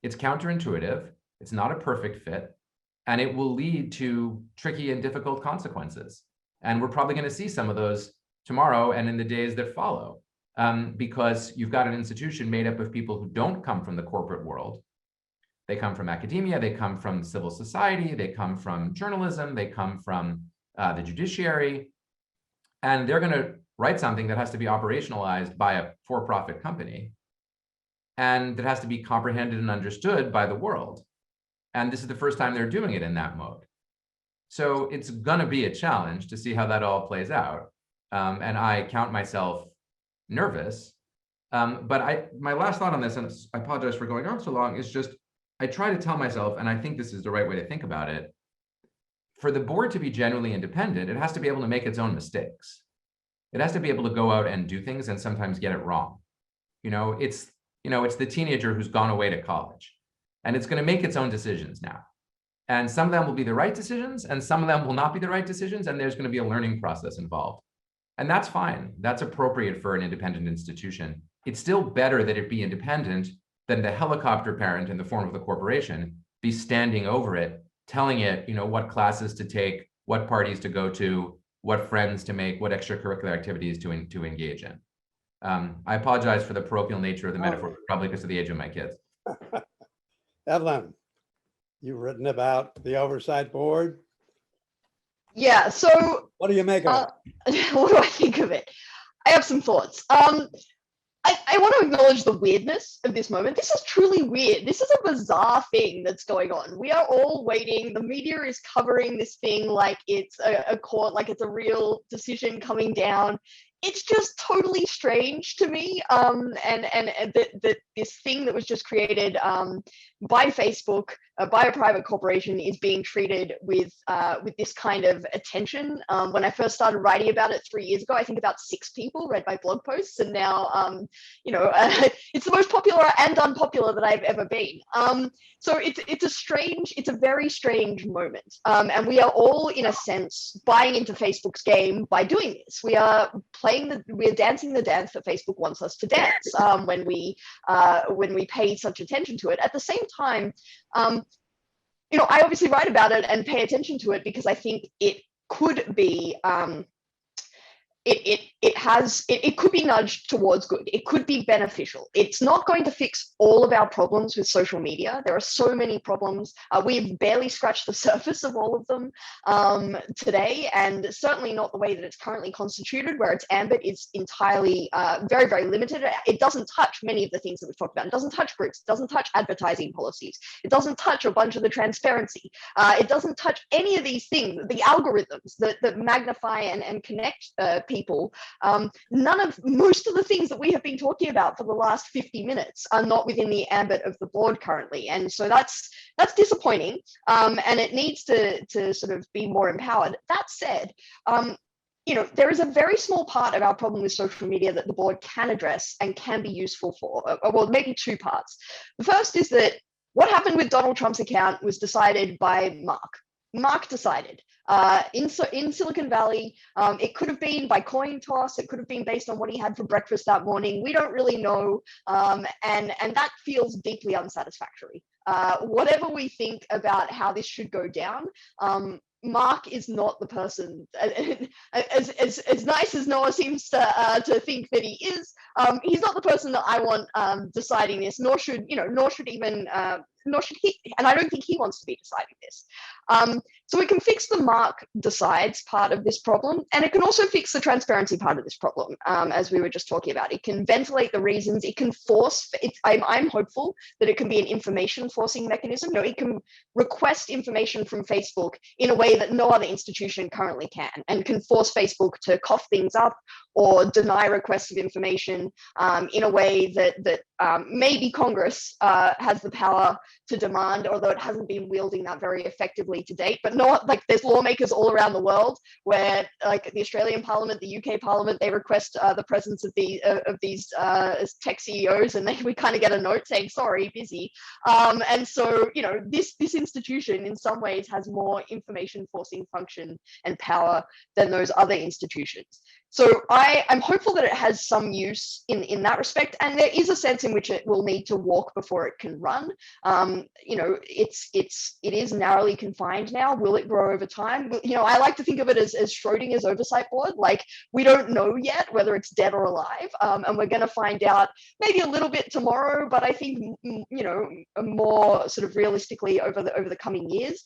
S4: It's counterintuitive, it's not a perfect fit, and it will lead to tricky and difficult consequences. And we're probably going to see some of those tomorrow and in the days that follow, because you've got an institution made up of people who don't come from the corporate world. They come from academia, they come from civil society, they come from journalism, they come from the judiciary, and they're going to write something that has to be operationalized by a for-profit company, and that has to be comprehended and understood by the world. And this is the first time they're doing it in that mode. So it's going to be a challenge to see how that all plays out. And I count myself nervous. But my last thought on this, and I apologize for going on so long, is just I try to tell myself, and I think this is the right way to think about it, for the board to be genuinely independent, it has to be able to make its own mistakes. It has to be able to go out and do things and sometimes get it wrong. It's the teenager who's gone away to college, and it's going to make its own decisions now. And some of them will be the right decisions, and some of them will not be the right decisions, and there's going to be a learning process involved. And that's fine. That's appropriate for an independent institution. It's still better that it be independent than the helicopter parent in the form of the corporation be standing over it, telling it, what classes to take, what parties to go to, what friends to make, what extracurricular activities to engage in. I apologize for the parochial nature of the metaphor, probably because of the age of my kids.
S2: Evelyn, you've written about the oversight board.
S3: Yeah, so
S2: What do you make of
S3: it? What do I think of it? I have some thoughts. I want to acknowledge the weirdness of this moment. This is truly weird. This is a bizarre thing that's going on. We are all waiting. The media is covering this thing like it's a court, like it's a real decision coming down. It's just totally strange to me. And that this thing that was just created by Facebook, by a private corporation, is being treated with this kind of attention. When I first started writing about it 3 years ago, I think about 6 people read my blog posts, and now it's the most popular and unpopular that I've ever been. So it's a very strange moment, and we are all, in a sense, buying into Facebook's game by doing this. We're dancing the dance that Facebook wants us to dance when we pay such attention to it. At the same time, I obviously write about it and pay attention to it because I think it could be it could be nudged towards good. It could be beneficial. It's not going to fix all of our problems with social media. There are so many problems. We've barely scratched the surface of all of them today, and certainly not the way that it's currently constituted, where its ambit is entirely very, very limited. It doesn't touch many of the things that we've talked about. It doesn't touch groups. It doesn't touch advertising policies. It doesn't touch a bunch of the transparency. It doesn't touch any of these things, the algorithms that magnify and connect people. Most of the things that we have been talking about for the last 50 minutes are not within the ambit of the board currently, and so that's disappointing, and it needs to sort of be more empowered. That said, there is a very small part of our problem with social media that the board can address and can be useful for. Well, maybe 2 parts. The first is that what happened with Donald Trump's account was decided by Mark. Mark decided. In Silicon Valley, it could have been by coin toss, it could have been based on what he had for breakfast that morning. We don't really know, and that feels deeply unsatisfactory. Whatever we think about how this should go down, Mark is not the person, as nice as Noah seems to think that he is. He's not the person that I want deciding this, nor should he, and I don't think he wants to be deciding this. So we can fix the Mark decides part of this problem, and it can also fix the transparency part of this problem, as we were just talking about. It can ventilate the reasons, it can force, I'm hopeful that it can be an information forcing mechanism. It can request information from Facebook in a way that no other institution currently can force Facebook to cough things up or deny requests of information in a way that maybe Congress has the power to demand, although it hasn't been wielding that very effectively to date. But there's lawmakers all around the world where, like the Australian Parliament, the UK Parliament, they request the presence of these tech CEOs, and we kind of get a note saying, sorry, busy. And so, this institution in some ways has more information forcing function and power than those other institutions. So I'm hopeful that it has some use in that respect, and there is a sense in which it will need to walk before it can run. It is narrowly confined now. Will it grow over time? I like to think of it as Schrodinger's oversight board. Like, we don't know yet whether it's dead or alive, and we're going to find out maybe a little bit tomorrow, but I think more sort of realistically over the coming years.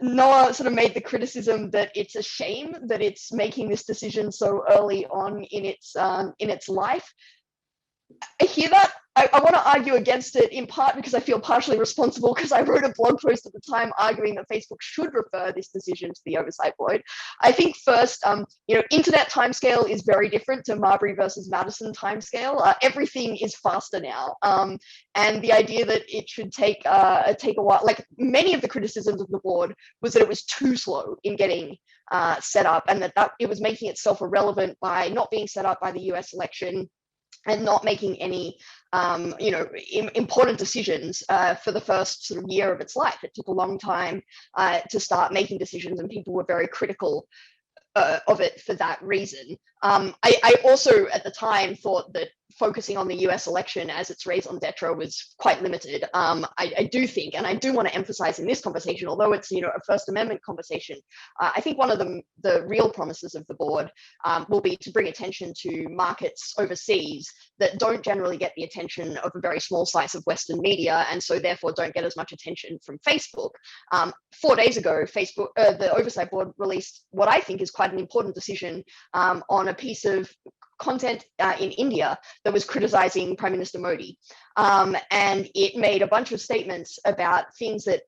S3: Noah sort of made the criticism that it's a shame that it's making this decision so early on in its life. I hear that. I want to argue against it, in part because I feel partially responsible, because I wrote a blog post at the time arguing that Facebook should refer this decision to the oversight board. I think first, internet timescale is very different to Marbury versus Madison timescale. Everything is faster now, and the idea that it should take a while, like many of the criticisms of the board, was that it was too slow in getting set up, and that it was making itself irrelevant by not being set up by the US election and not making any important decisions for the first sort of year of its life. It took a long time to start making decisions, and people were very critical of it for that reason. I also at the time thought that focusing on the US election as its raison d'etre was quite limited. I do think, and I do want to emphasize in this conversation, although it's, a First Amendment conversation, I think one of the real promises of the board will be to bring attention to markets overseas that don't generally get the attention of a very small slice of Western media, and so therefore don't get as much attention from Facebook. 4 days ago, Facebook, the Oversight Board released what I think is quite an important decision on a piece of content in India that was criticizing Prime Minister Modi. And it made a bunch of statements about things that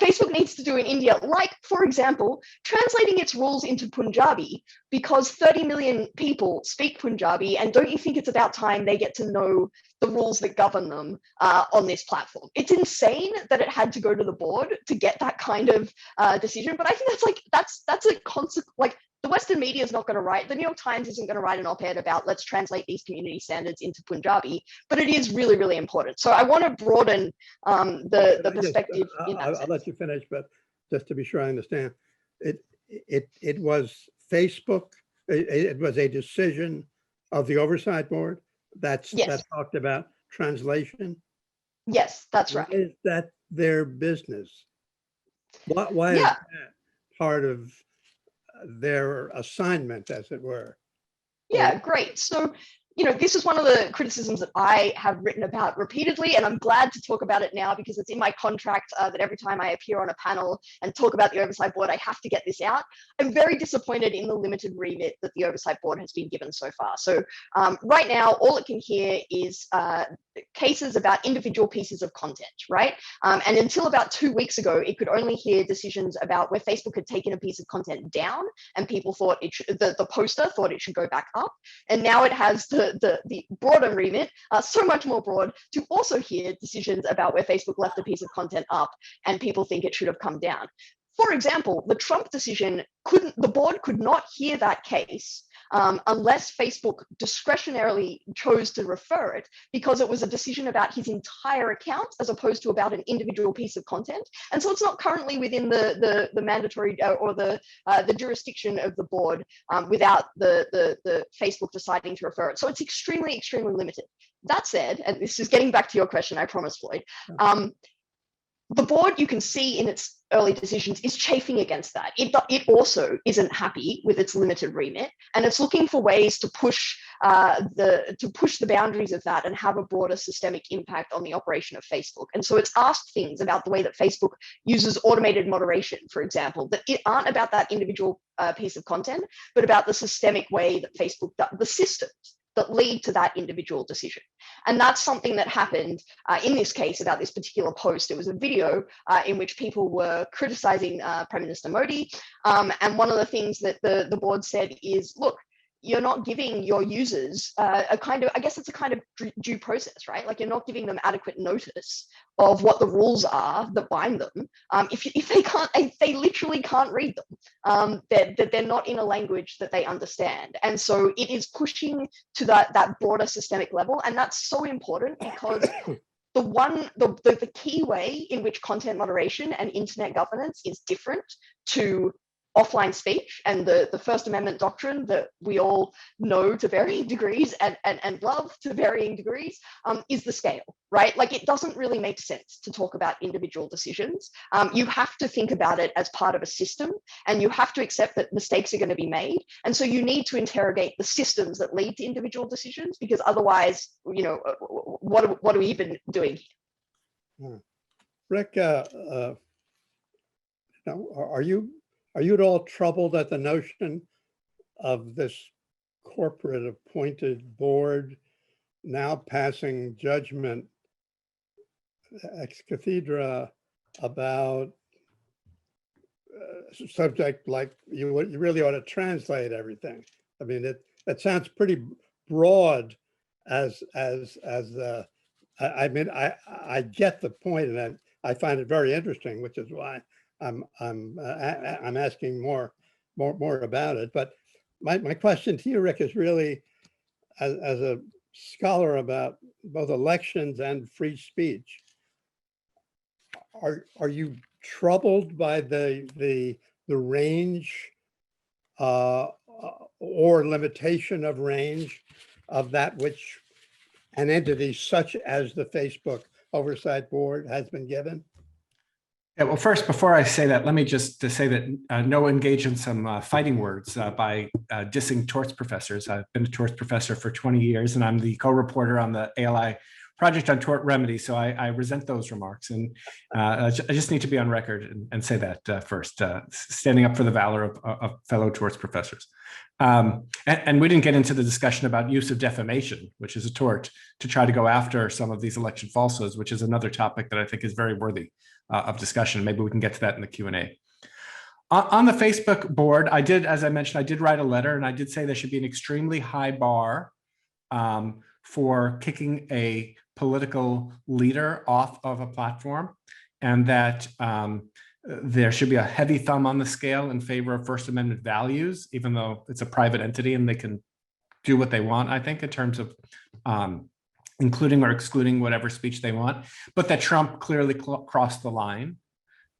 S3: Facebook needs to do in India, like, for example, translating its rules into Punjabi, because 30 million people speak Punjabi, and don't you think it's about time they get to know the rules that govern them on this platform? It's insane that it had to go to the board to get that kind of decision, but I think that's a consequence. Like, the Western media is not going to write, the New York Times isn't going to write an op-ed about let's translate these community standards into Punjabi, but it is really, really important. So I want to broaden the perspective.
S2: I'll let you finish, but just to be sure I understand, it was Facebook, it was a decision of the Oversight Board that talked about translation?
S3: Yes, that's right.
S2: Is that their business? Why is that part of their assignment, as it were?
S3: Yeah, great. So, this is one of the criticisms that I have written about repeatedly, and I'm glad to talk about it now because it's in my contract that every time I appear on a panel and talk about the Oversight Board, I have to get this out. I'm very disappointed in the limited remit that the Oversight Board has been given so far. So right now, all it can hear is cases about individual pieces of content, right? And until about 2 weeks ago, it could only hear decisions about where Facebook had taken a piece of content down and people thought it should, the poster thought it should go back up. And now it has the broader remit, so much more broad, to also hear decisions about where Facebook left a piece of content up and people think it should have come down. For example, the Trump decision, the board could not hear that case unless Facebook discretionarily chose to refer it, because it was a decision about his entire account as opposed to about an individual piece of content. And so it's not currently within the mandatory or the jurisdiction of the board without the Facebook deciding to refer it. So it's extremely, extremely limited. That said, and this is getting back to your question, I promise, Floyd, the board, you can see in its early decisions, is chafing against that. It also isn't happy with its limited remit, and it's looking for ways to push the boundaries of that and have a broader systemic impact on the operation of Facebook. And so it's asked things about the way that Facebook uses automated moderation, for example, that aren't about that individual piece of content, but about the systemic way that Facebook does, the systems that lead to that individual decision. And that's something that happened in this case about this particular post. It was a video in which people were criticizing Prime Minister Modi. And one of the things that the board said is, look, you're not giving your users a kind of, I guess it's a kind of due process, right? Like, you're not giving them adequate notice of what the rules are that bind them. If they literally can't read them, that they're not in a language that they understand. And so it is pushing to that broader systemic level. And that's so important because the key way in which content moderation and internet governance is different to offline speech and the First Amendment doctrine that we all know to varying degrees and love to varying degrees is the scale, right? Like, it doesn't really make sense to talk about individual decisions. You have to think about it as part of a system, and you have to accept that mistakes are going to be made. And so you need to interrogate the systems that lead to individual decisions, because otherwise, what are we even doing here?
S2: Rick, are you at all troubled at the notion of this corporate appointed board now passing judgment ex cathedra about subject like you really ought to translate everything? I mean, that sounds pretty broad I get the point, and I find it very interesting, which is why I'm asking more about it. But my question to you, Rick, is really as a scholar about both elections and free speech. Are you troubled by the range or limitation of range of that which an entity such as the Facebook Oversight Board has been given?
S5: Yeah, well, first, before I say that, let me just to say that no engage in some fighting words by dissing torts professors. I've been a torts professor for 20 years, and I'm the co-reporter on the ALI Project on Tort Remedy, so I resent those remarks. And I just need to be on record and say that first, standing up for the valor of fellow torts professors. And we didn't get into the discussion about use of defamation, which is a tort, to try to go after some of these election falsehoods, which is another topic that I think is very worthy of discussion. Maybe we can get to that in the Q&A. On the Facebook board, I did, as I mentioned, I did write a letter, and I did say there should be an extremely high bar for kicking a political leader off of a platform, and that there should be a heavy thumb on the scale in favor of First Amendment values, even though it's a private entity and they can do what they want, I think, in terms of including or excluding whatever speech they want, but that Trump clearly crossed the line.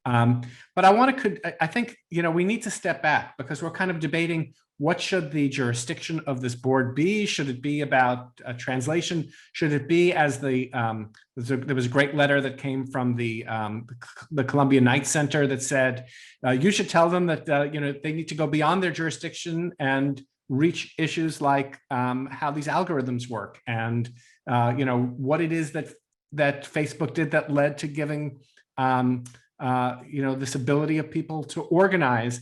S5: But I think, we need to step back, because we're kind of debating what should the jurisdiction of this board be? Should it be about translation? Should it be, as there was a great letter that came from the Columbia Knight Center that said, you should tell them that they need to go beyond their jurisdiction and reach issues like how these algorithms work, and what it is that Facebook did that led to giving this ability of people to organize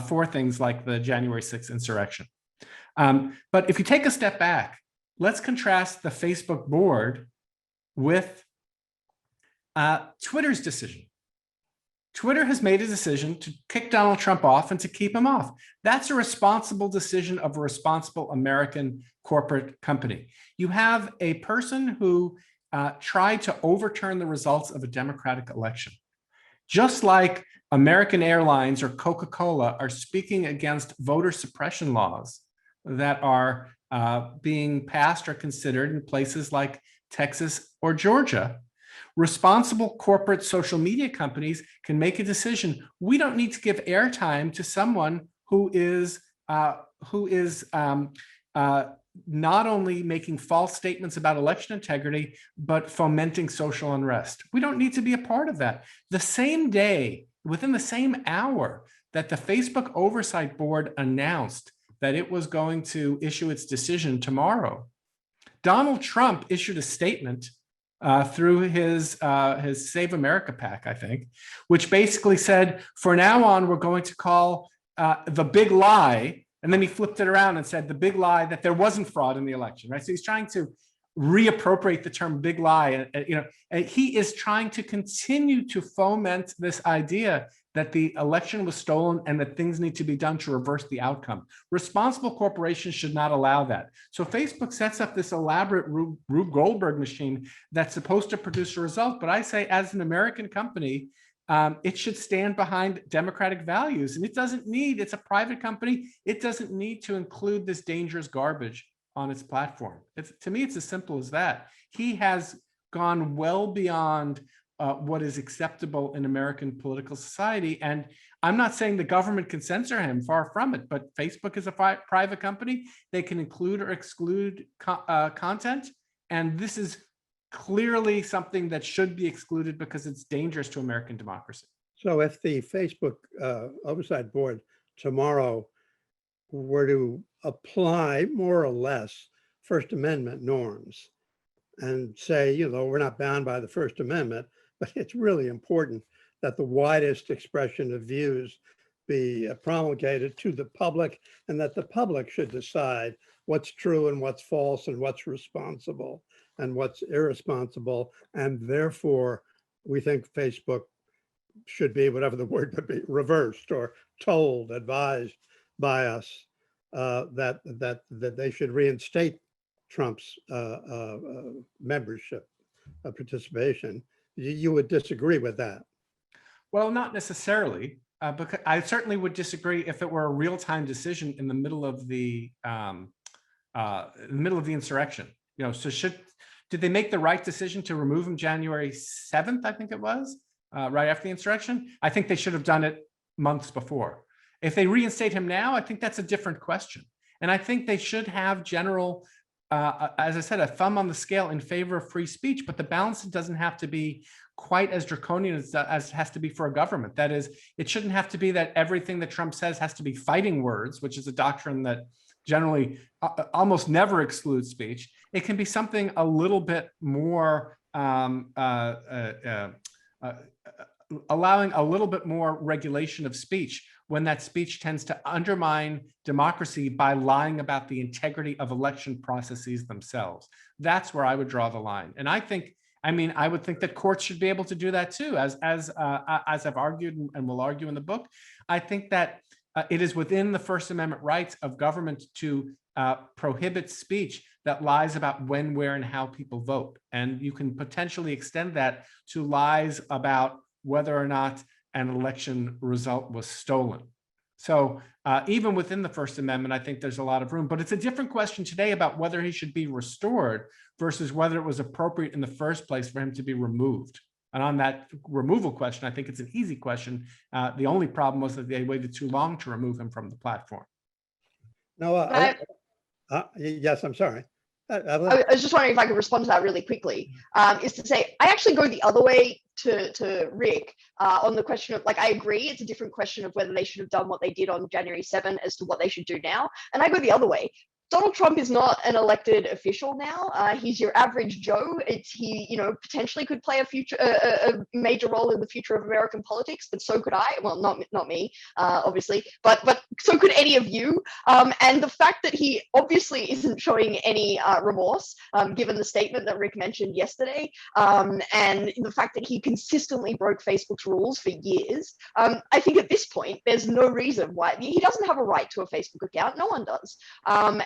S5: for things like the January 6th insurrection. But if you take a step back, let's contrast the Facebook board with Twitter's decision. Twitter has made a decision to kick Donald Trump off and to keep him off. That's a responsible decision of a responsible American corporate company. You have a person who tried to overturn the results of a democratic election. Just like American Airlines or Coca-Cola are speaking against voter suppression laws that are being passed or considered in places like Texas or Georgia, responsible corporate social media companies can make a decision. We don't need to give airtime to someone who is not only making false statements about election integrity, but fomenting social unrest. We don't need to be a part of that. The same day, within the same hour that the Facebook Oversight Board announced that it was going to issue its decision tomorrow, Donald Trump issued a statement through his Save America PAC, I think, which basically said, for now on, we're going to call the big lie. And then he flipped it around and said the big lie that there wasn't fraud in the election, right? So he's trying to reappropriate the term big lie. And he is trying to continue to foment this idea that the election was stolen and that things need to be done to reverse the outcome. Responsible corporations should not allow that. So Facebook sets up this elaborate Rube Goldberg machine that's supposed to produce a result. But I say, as an American company, it should stand behind democratic values, and it's a private company. It doesn't need to include this dangerous garbage on its platform. To me, it's as simple as that. He has gone well beyond what is acceptable in American political society. And I'm not saying the government can censor him, far from it, but Facebook is a private company. They can include or exclude content. And this is clearly something that should be excluded because it's dangerous to American democracy.
S2: So if the Facebook Oversight Board tomorrow were to apply more or less First Amendment norms and say, we're not bound by the First Amendment, but it's really important that the widest expression of views be promulgated to the public, and that the public should decide what's true and what's false and what's responsible and what's irresponsible. And therefore, we think Facebook should be, whatever the word would be, reversed or told, advised by us that they should reinstate Trump's membership participation. You would disagree with that?
S5: Well, not necessarily, because I certainly would disagree if it were a real-time decision in the middle of the insurrection. So did they make the right decision to remove him January 7th? I think it was right after the insurrection. I think they should have done it months before. If they reinstate him now, I think that's a different question. And I think they should have general as I said, a thumb on the scale in favor of free speech, but the balance doesn't have to be quite as draconian as has to be for a government. That is, it shouldn't have to be that everything that Trump says has to be fighting words, which is a doctrine that generally almost never excludes speech. It can be something a little bit more allowing a little bit more regulation of speech when that speech tends to undermine democracy by lying about the integrity of election processes themselves. That's where I would draw the line. And I would think that courts should be able to do that too, as I've argued and will argue in the book. I think that it is within the First Amendment rights of government to prohibit speech that lies about when, where, and how people vote. And you can potentially extend that to lies about whether or not an election result was stolen. So even within the First Amendment, I think there's a lot of room, but it's a different question today about whether he should be restored versus whether it was appropriate in the first place for him to be removed. And on that removal question, I think it's an easy question. The only problem was that they waited too long to remove him from the platform.
S2: No, yes, I'm sorry.
S3: I was just wondering if I could respond to that really quickly, is to say, I actually go the other way to Rick on the question of, like, I agree, it's a different question of whether they should have done what they did on January 7 as to what they should do now. And I go the other way. Donald Trump is not an elected official now. He's your average Joe. He, potentially could play a major role in the future of American politics, but so could I. Well, not me, obviously, but so could any of you. And the fact that he obviously isn't showing any remorse, given the statement that Rick mentioned yesterday, and the fact that he consistently broke Facebook's rules for years, I think at this point there's no reason why he doesn't have a right to a Facebook account. No one does.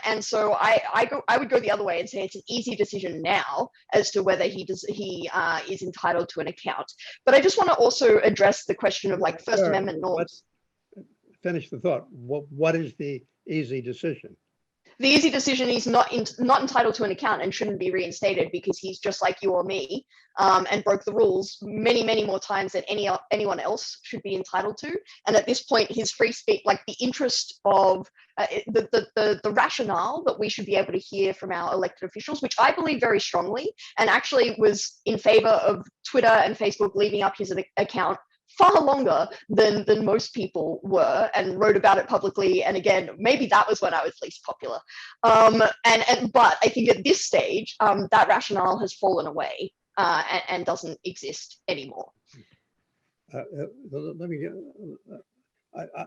S3: And so I would go the other way and say it's an easy decision now as to whether he is entitled to an account. But I just want to also address the question of, like, First Amendment norms.
S2: Finish the thought. What is the easy decision?
S3: The easy decision, he's not entitled to an account and shouldn't be reinstated because he's just like you or me, and broke the rules many, many more times than anyone else should be entitled to. And at this point, his free speech, like the interest of the rationale that we should be able to hear from our elected officials, which I believe very strongly, and actually was in favor of Twitter and Facebook leaving up his account far longer than most people and wrote about it publicly. And again, maybe that was when I was least popular. But I think at this stage, that rationale has fallen away and doesn't exist anymore.
S2: Let me.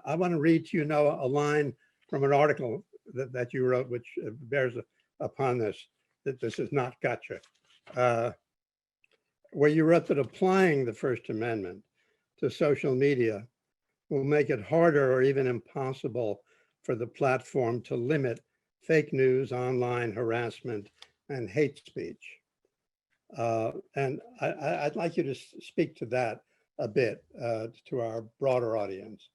S2: I want to read to you, Noah, a line from an article that you wrote, which bears upon this. That this is not gotcha. Where you wrote that applying the First Amendment to social media will make it harder or even impossible for the platform to limit fake news, online harassment, and hate speech. And I'd like you to speak to that a bit to our broader audience.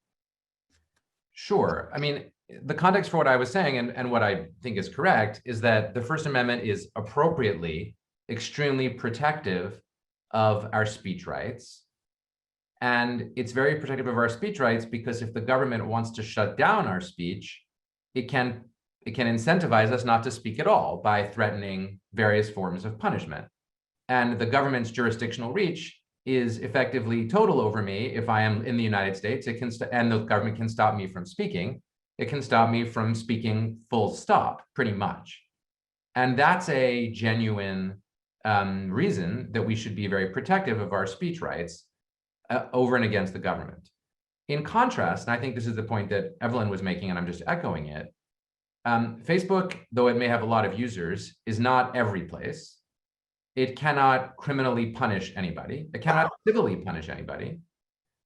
S4: Sure. I mean, the context for what I was saying and what I think is correct is that the First Amendment is appropriately extremely protective of our speech rights. And it's very protective of our speech rights because if the government wants to shut down our speech, it can incentivize us not to speak at all by threatening various forms of punishment. And the government's jurisdictional reach is effectively total over me. If I am in the United States, it can and the government can stop me from speaking. It can stop me from speaking full stop, pretty much. And that's a genuine reason that we should be very protective of our speech rights over and against the government. In contrast, and I think this is the point that Evelyn was making, and I'm just echoing it, Facebook, though it may have a lot of users, is not every place. It cannot criminally punish anybody. It cannot civilly punish anybody.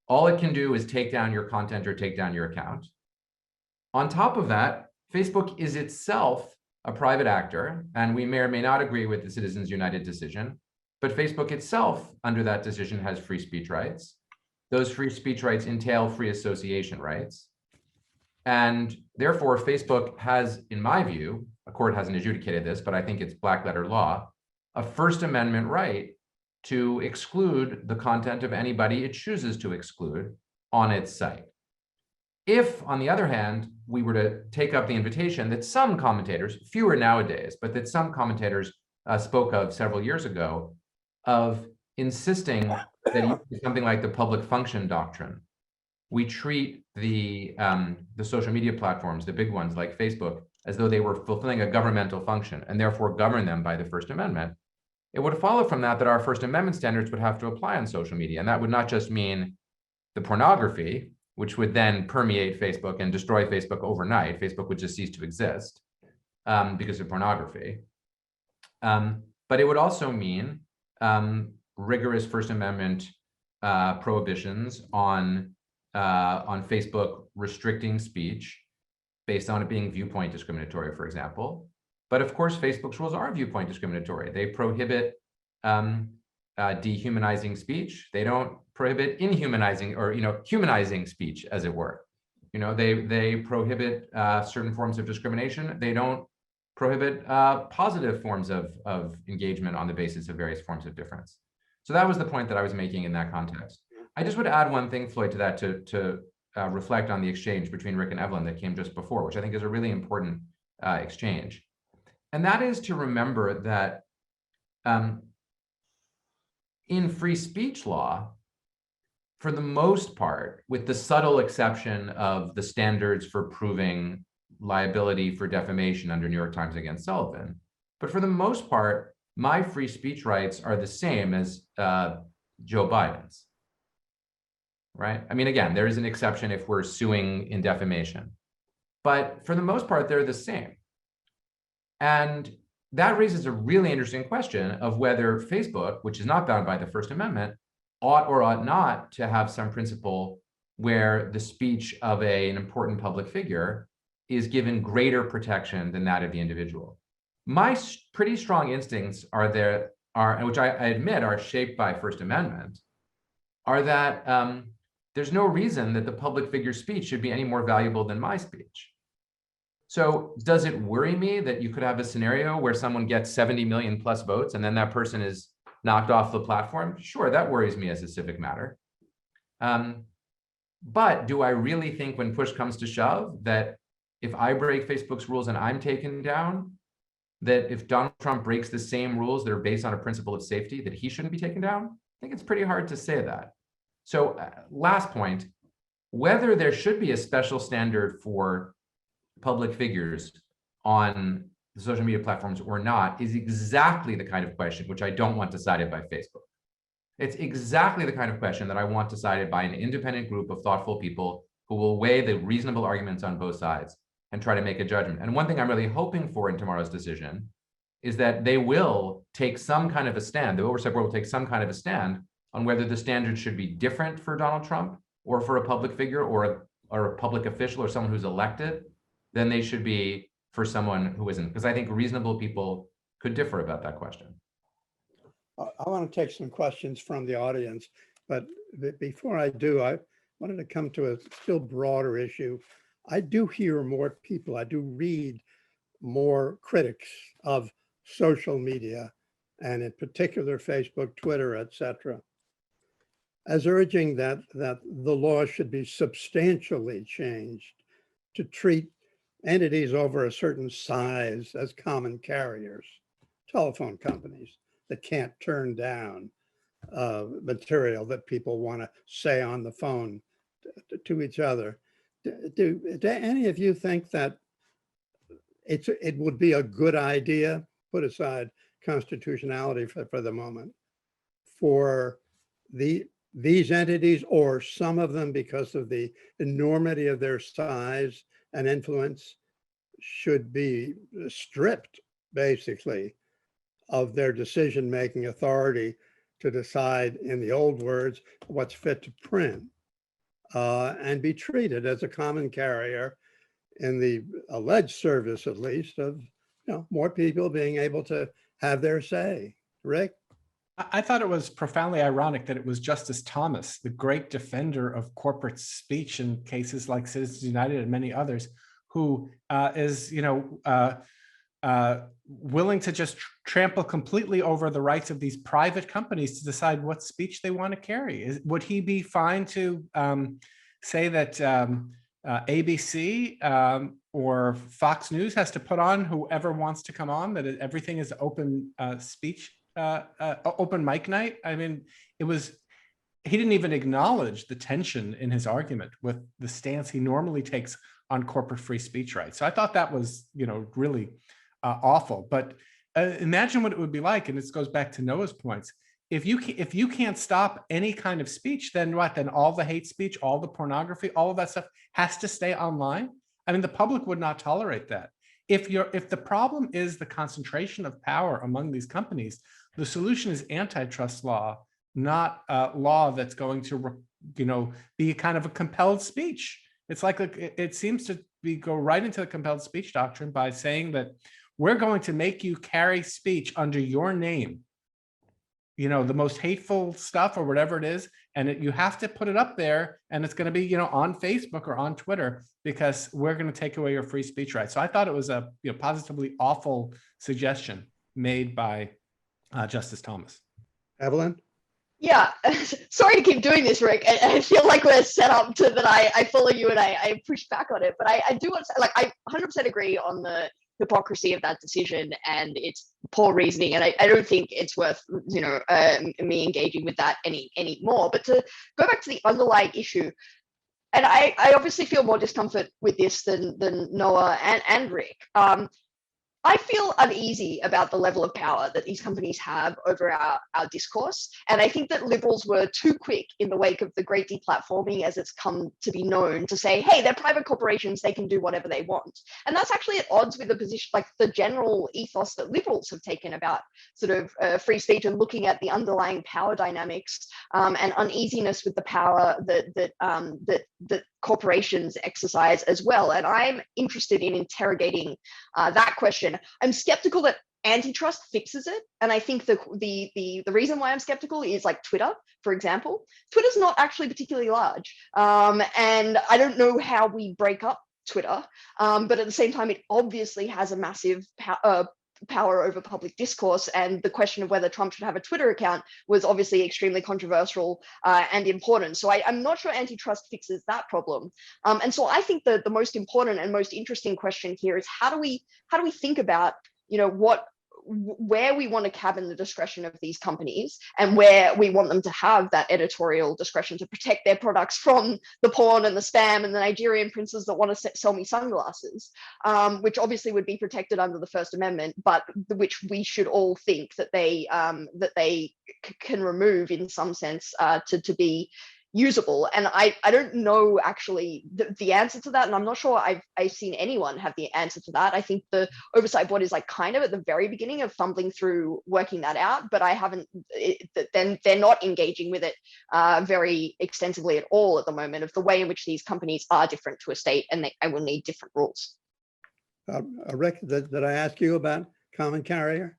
S4: All it can do is take down your content or take down your account. On top of that, Facebook is itself a private actor, and we may or may not agree with the Citizens United decision, but Facebook itself, under that decision, has free speech rights. Those free speech rights entail free association rights. And therefore, Facebook has, in my view, a court hasn't adjudicated this, but I think it's black letter law, a First Amendment right to exclude the content of anybody it chooses to exclude on its site. If, on the other hand, we were to take up the invitation that some commentators, fewer nowadays, but that some commentators spoke of several years ago, of insisting that something like the public function doctrine, we treat the social media platforms, the big ones like Facebook, as though they were fulfilling a governmental function and therefore govern them by the First Amendment, it would follow from that our First Amendment standards would have to apply on social media. And that would not just mean the pornography, which would then permeate Facebook and destroy Facebook overnight. Facebook would just cease to exist because of pornography. But it would also mean rigorous First Amendment prohibitions on Facebook restricting speech based on it being viewpoint discriminatory, for example. But of course, Facebook's rules are viewpoint discriminatory. They prohibit dehumanizing speech. They don't prohibit inhumanizing or humanizing speech, as it were. They prohibit certain forms of discrimination. They don't prohibit positive forms of engagement on the basis of various forms of difference. So that was the point that I was making in that context. I just would add one thing, Floyd, to that to reflect on the exchange between Rick and Evelyn that came just before, which I think is a really important exchange. And that is to remember that in free speech law, for the most part, with the subtle exception of the standards for proving liability for defamation under New York Times against Sullivan, but for the most part, my free speech rights are the same as Joe Biden's, right? I mean, again, there is an exception if we're suing in defamation, but for the most part, they're the same. And that raises a really interesting question of whether Facebook, which is not bound by the First Amendment, ought or ought not to have some principle where the speech of an important public figure is given greater protection than that of the individual. My pretty strong instincts and which I admit are shaped by First Amendment, are that there's no reason that the public figure's speech should be any more valuable than my speech. So does it worry me that you could have a scenario where someone gets 70 million plus votes and then that person is knocked off the platform? Sure, that worries me as a civic matter. But do I really think when push comes to shove that if I break Facebook's rules and I'm taken down, that if Donald Trump breaks the same rules that are based on a principle of safety, that he shouldn't be taken down? I think it's pretty hard to say that. So last point, whether there should be a special standard for public figures on the social media platforms or not is exactly the kind of question which I don't want decided by Facebook. It's exactly the kind of question that I want decided by an independent group of thoughtful people who will weigh the reasonable arguments on both sides and try to make a judgment. And one thing I'm really hoping for in tomorrow's decision is that they will take some kind of a stand, the oversight board will take some kind of a stand on whether the standards should be different for Donald Trump or for a public figure or a public official or someone who's elected than they should be for someone who isn't. Because I think reasonable people could differ about that question.
S2: I want to take some questions from the audience, but before I do, I wanted to come to a still broader issue. I do hear more people, I do read more critics of social media, and in particular, Facebook, Twitter, etc., as urging that the law should be substantially changed to treat entities over a certain size as common carriers, telephone companies that can't turn down material that people want to say on the phone to each other. Do any of you think that it would be a good idea, put aside constitutionality for the moment, for these entities or some of them, because of the enormity of their size and influence, should be stripped basically of their decision-making authority to decide, in the old words, what's fit to print, and be treated as a common carrier in the alleged service, at least, of more people being able to have their say. Rick?
S5: I thought it was profoundly ironic that it was Justice Thomas, the great defender of corporate speech in cases like Citizens United and many others, who is willing to just trample completely over the rights of these private companies to decide what speech they want to carry. Would he be fine to say that ABC or Fox News has to put on whoever wants to come on, that everything is open speech, open mic night. I mean, he didn't even acknowledge the tension in his argument with the stance he normally takes on corporate free speech rights. So I thought that was, really awful. But imagine what it would be like, and this goes back to Noah's points. If you can't stop any kind of speech, then what? Then all the hate speech, all the pornography, all of that stuff has to stay online. I mean, the public would not tolerate that. If the problem is the concentration of power among these companies, the solution is antitrust law, not law that's going to, be kind of a compelled speech. It's like it seems to go right into the compelled speech doctrine by saying that we're going to make you carry speech under your name, the most hateful stuff or whatever it is, and you have to put it up there, and it's going to be, on Facebook or on Twitter, because we're going to take away your free speech rights. So I thought it was a positively awful suggestion made by Justice Thomas.
S2: Evelyn?
S3: Yeah, sorry to keep doing this, Rick. I feel like we're set up to that I follow you and I push back on it. But I do want to say, I 100% agree on the hypocrisy of that decision and its poor reasoning. And I don't think it's worth, me engaging with that anymore. But to go back to the underlying issue, and I obviously feel more discomfort with this than Noah and Rick. I feel uneasy about the level of power that these companies have over our discourse. And I think that liberals were too quick in the wake of the great deplatforming, as it's come to be known, to say, hey, they're private corporations, they can do whatever they want. And that's actually at odds with the position, like the general ethos that liberals have taken about sort of free speech and looking at the underlying power dynamics and uneasiness with the power that corporations exercise as well. And I'm interested in interrogating that question. I'm skeptical that antitrust fixes it. And I think the reason why I'm skeptical is like Twitter, for example. Twitter's not actually particularly large. And I don't know how we break up Twitter. But at the same time, it obviously has a massive power over public discourse, and the question of whether Trump should have a Twitter account was obviously extremely controversial and important. So I'm not sure antitrust fixes that problem. And so I think the most important and most interesting question here is how do we think about where we want to cabin the discretion of these companies and where we want them to have that editorial discretion to protect their products from the porn and the spam and the Nigerian princes that want to sell me sunglasses, which obviously would be protected under the First Amendment, but which we should all think that they can remove in some sense to be usable. And I don't know actually the answer to that, and I'm not sure I've seen anyone have the answer to that. I think the oversight board is like kind of at the very beginning of fumbling through working that out, but I haven't. Then they're not engaging with it very extensively at all at the moment, of the way in which these companies are different to a state, and I will need different rules.
S2: Rick, did I ask you about common carrier?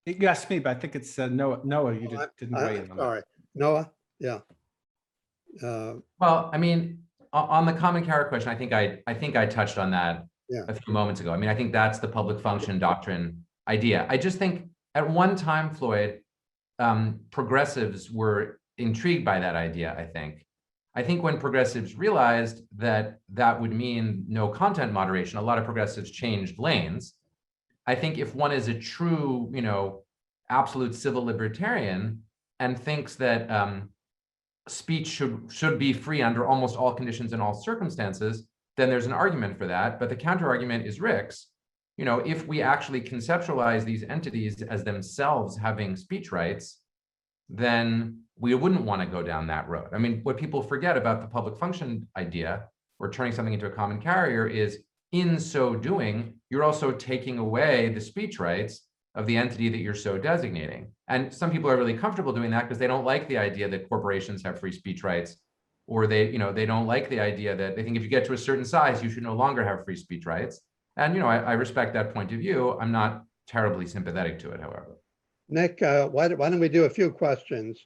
S5: You asked me, but I think it's Noah. Noah, you didn't weigh in on that.
S2: Sorry, Noah. Yeah.
S4: Well, I mean, on the common carrier question, I think I touched on that a few moments ago. I mean, I think that's the public function doctrine idea. I just think at one time, Floyd, progressives were intrigued by that idea. I think when progressives realized that would mean no content moderation, a lot of progressives changed lanes. I think if one is a true, absolute civil libertarian and thinks that speech should be free under almost all conditions and all circumstances, then there's an argument for that. But the counter argument is Rick's. If we actually conceptualize these entities as themselves having speech rights, then we wouldn't want to go down that road. I mean, what people forget about the public function idea, or turning something into a common carrier, is in so doing, you're also taking away the speech rights of the entity that you're so designating. And some people are really comfortable doing that because they don't like the idea that corporations have free speech rights, or they don't like the idea that they think if you get to a certain size, you should no longer have free speech rights. And, I respect that point of view. I'm not terribly sympathetic to it, however.
S2: Nick, why don't we do a few questions?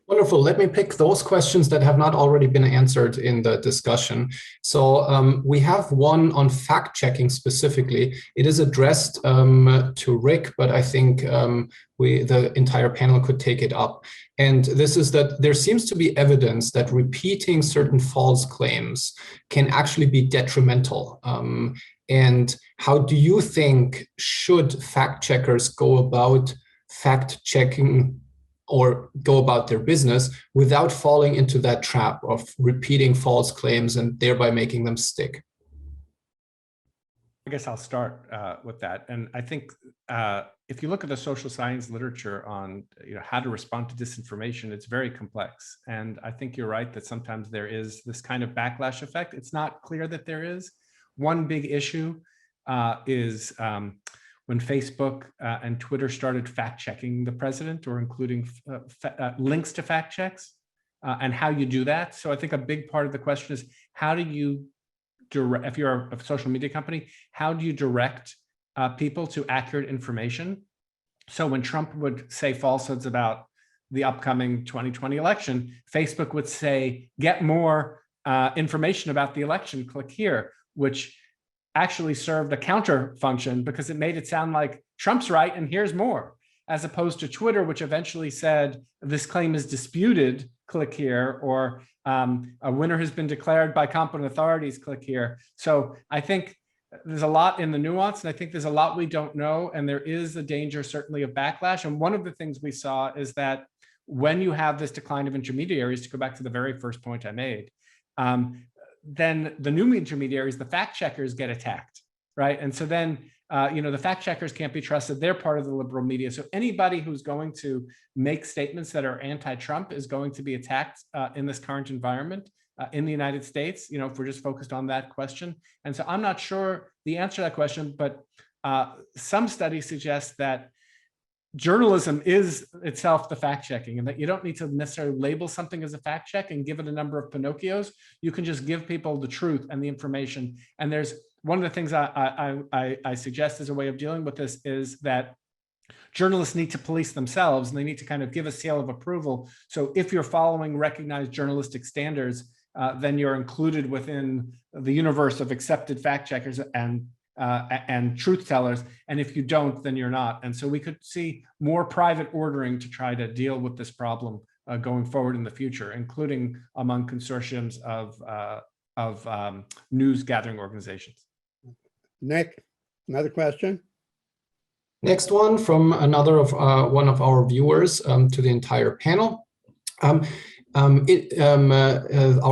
S1: Wonderful. Let me pick those questions that have not already been answered in the discussion. So we have one on fact checking specifically. It is addressed to Rick, but I think the entire panel could take it up. And this is that there seems to be evidence that repeating certain false claims can actually be detrimental. And how do you think should fact checkers go about fact checking or go about their business without falling into that trap of repeating false claims and thereby making them stick?
S5: I guess I'll start with that. And I think if you look at the social science literature on how to respond to disinformation, it's very complex. And I think you're right that sometimes there is this kind of backlash effect. It's not clear that there is. One big issue is when Facebook and Twitter started fact checking the president or including links to fact checks and how you do that. So I think a big part of the question is, how do you direct, if you're a social media company, how do you direct people to accurate information? So when Trump would say falsehoods about the upcoming 2020 election, Facebook would say, get more information about the election, click here, which actually served a counter function because it made it sound like Trump's right and here's more, as opposed to Twitter, which eventually said this claim is disputed, click here, or a winner has been declared by competent authorities, click here. So I think there's a lot in the nuance, and I think there's a lot we don't know, and there is a danger certainly of backlash. And one of the things we saw is that when you have this decline of intermediaries, to go back to the very first point I made, then the new intermediaries, the fact checkers, get attacked, right? And so then, the fact checkers can't be trusted. They're part of the liberal media. So anybody who's going to make statements that are anti-Trump is going to be attacked in this current environment in the United States, if we're just focused on that question. And so I'm not sure the answer to that question, but some studies suggest that journalism is itself the fact checking, and that you don't need to necessarily label something as a fact check and give it a number of Pinocchios. You can just give people the truth and the information. And there's one of the things I suggest as a way of dealing with this is that journalists need to police themselves, and they need to kind of give a seal of approval. So if you're following recognized journalistic standards, then you're included within the universe of accepted fact checkers and truth tellers. And if you don't, then you're not. And so we could see more private ordering to try to deal with this problem going forward in the future, including among consortiums of news gathering organizations.
S2: Nick, another question?
S1: Next one from another of one of our viewers to the entire panel. Our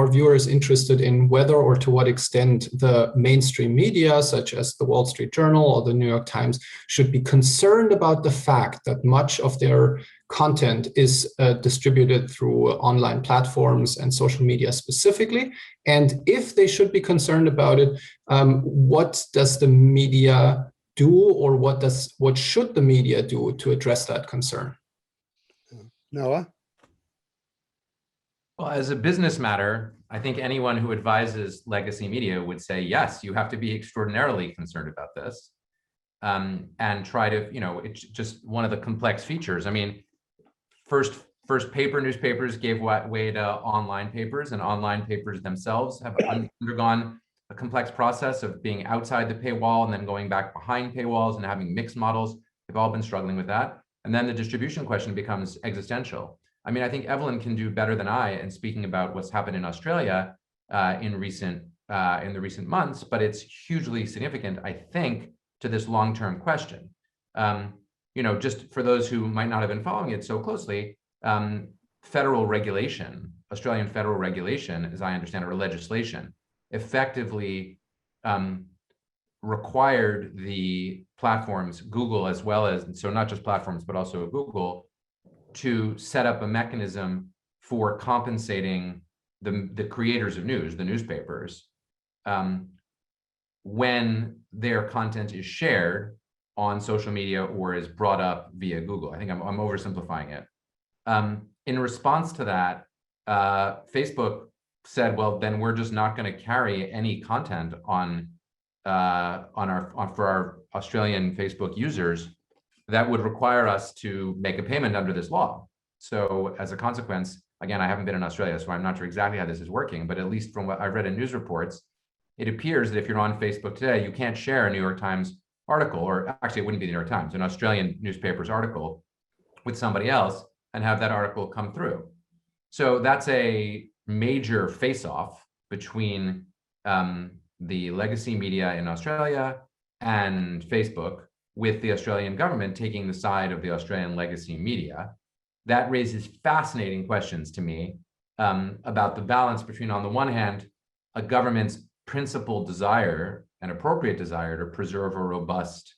S1: viewer is interested in whether or to what extent the mainstream media, such as the Wall Street Journal or the New York Times, should be concerned about the fact that much of their content is distributed through online platforms and social media specifically. And if they should be concerned about it, what does the media do, or what should the media do to address that concern?
S2: Noah?
S4: Well, as a business matter, I think anyone who advises legacy media would say, yes, you have to be extraordinarily concerned about this and try to, it's just one of the complex features. I mean, first paper newspapers gave way to online papers, and online papers themselves have undergone a complex process of being outside the paywall and then going back behind paywalls and having mixed models. They've all been struggling with that. And then the distribution question becomes existential. I mean, I think Evelyn can do better than I in speaking about what's happened in Australia in the recent months, but it's hugely significant, I think, to this long-term question. Just for those who might not have been following it so closely, federal regulation, Australian federal regulation, as I understand it, or legislation, effectively required the platforms, Google as well as, so not just platforms, but also Google, to set up a mechanism for compensating the creators of news, the newspapers, when their content is shared on social media or is brought up via Google. I think I'm oversimplifying it. In response to that, Facebook said, well, then we're just not going to carry any content for our Australian Facebook users that would require us to make a payment under this law. So as a consequence, again, I haven't been in Australia, so I'm not sure exactly how this is working, but at least from what I've read in news reports, it appears that if you're on Facebook today, you can't share a New York Times article, or actually it wouldn't be the New York Times, an Australian newspaper's article with somebody else and have that article come through. So that's a major face-off between the legacy media in Australia and Facebook, with the Australian government taking the side of the Australian legacy media. That raises fascinating questions to me about the balance between, on the one hand, a government's principal desire, an appropriate desire to preserve a robust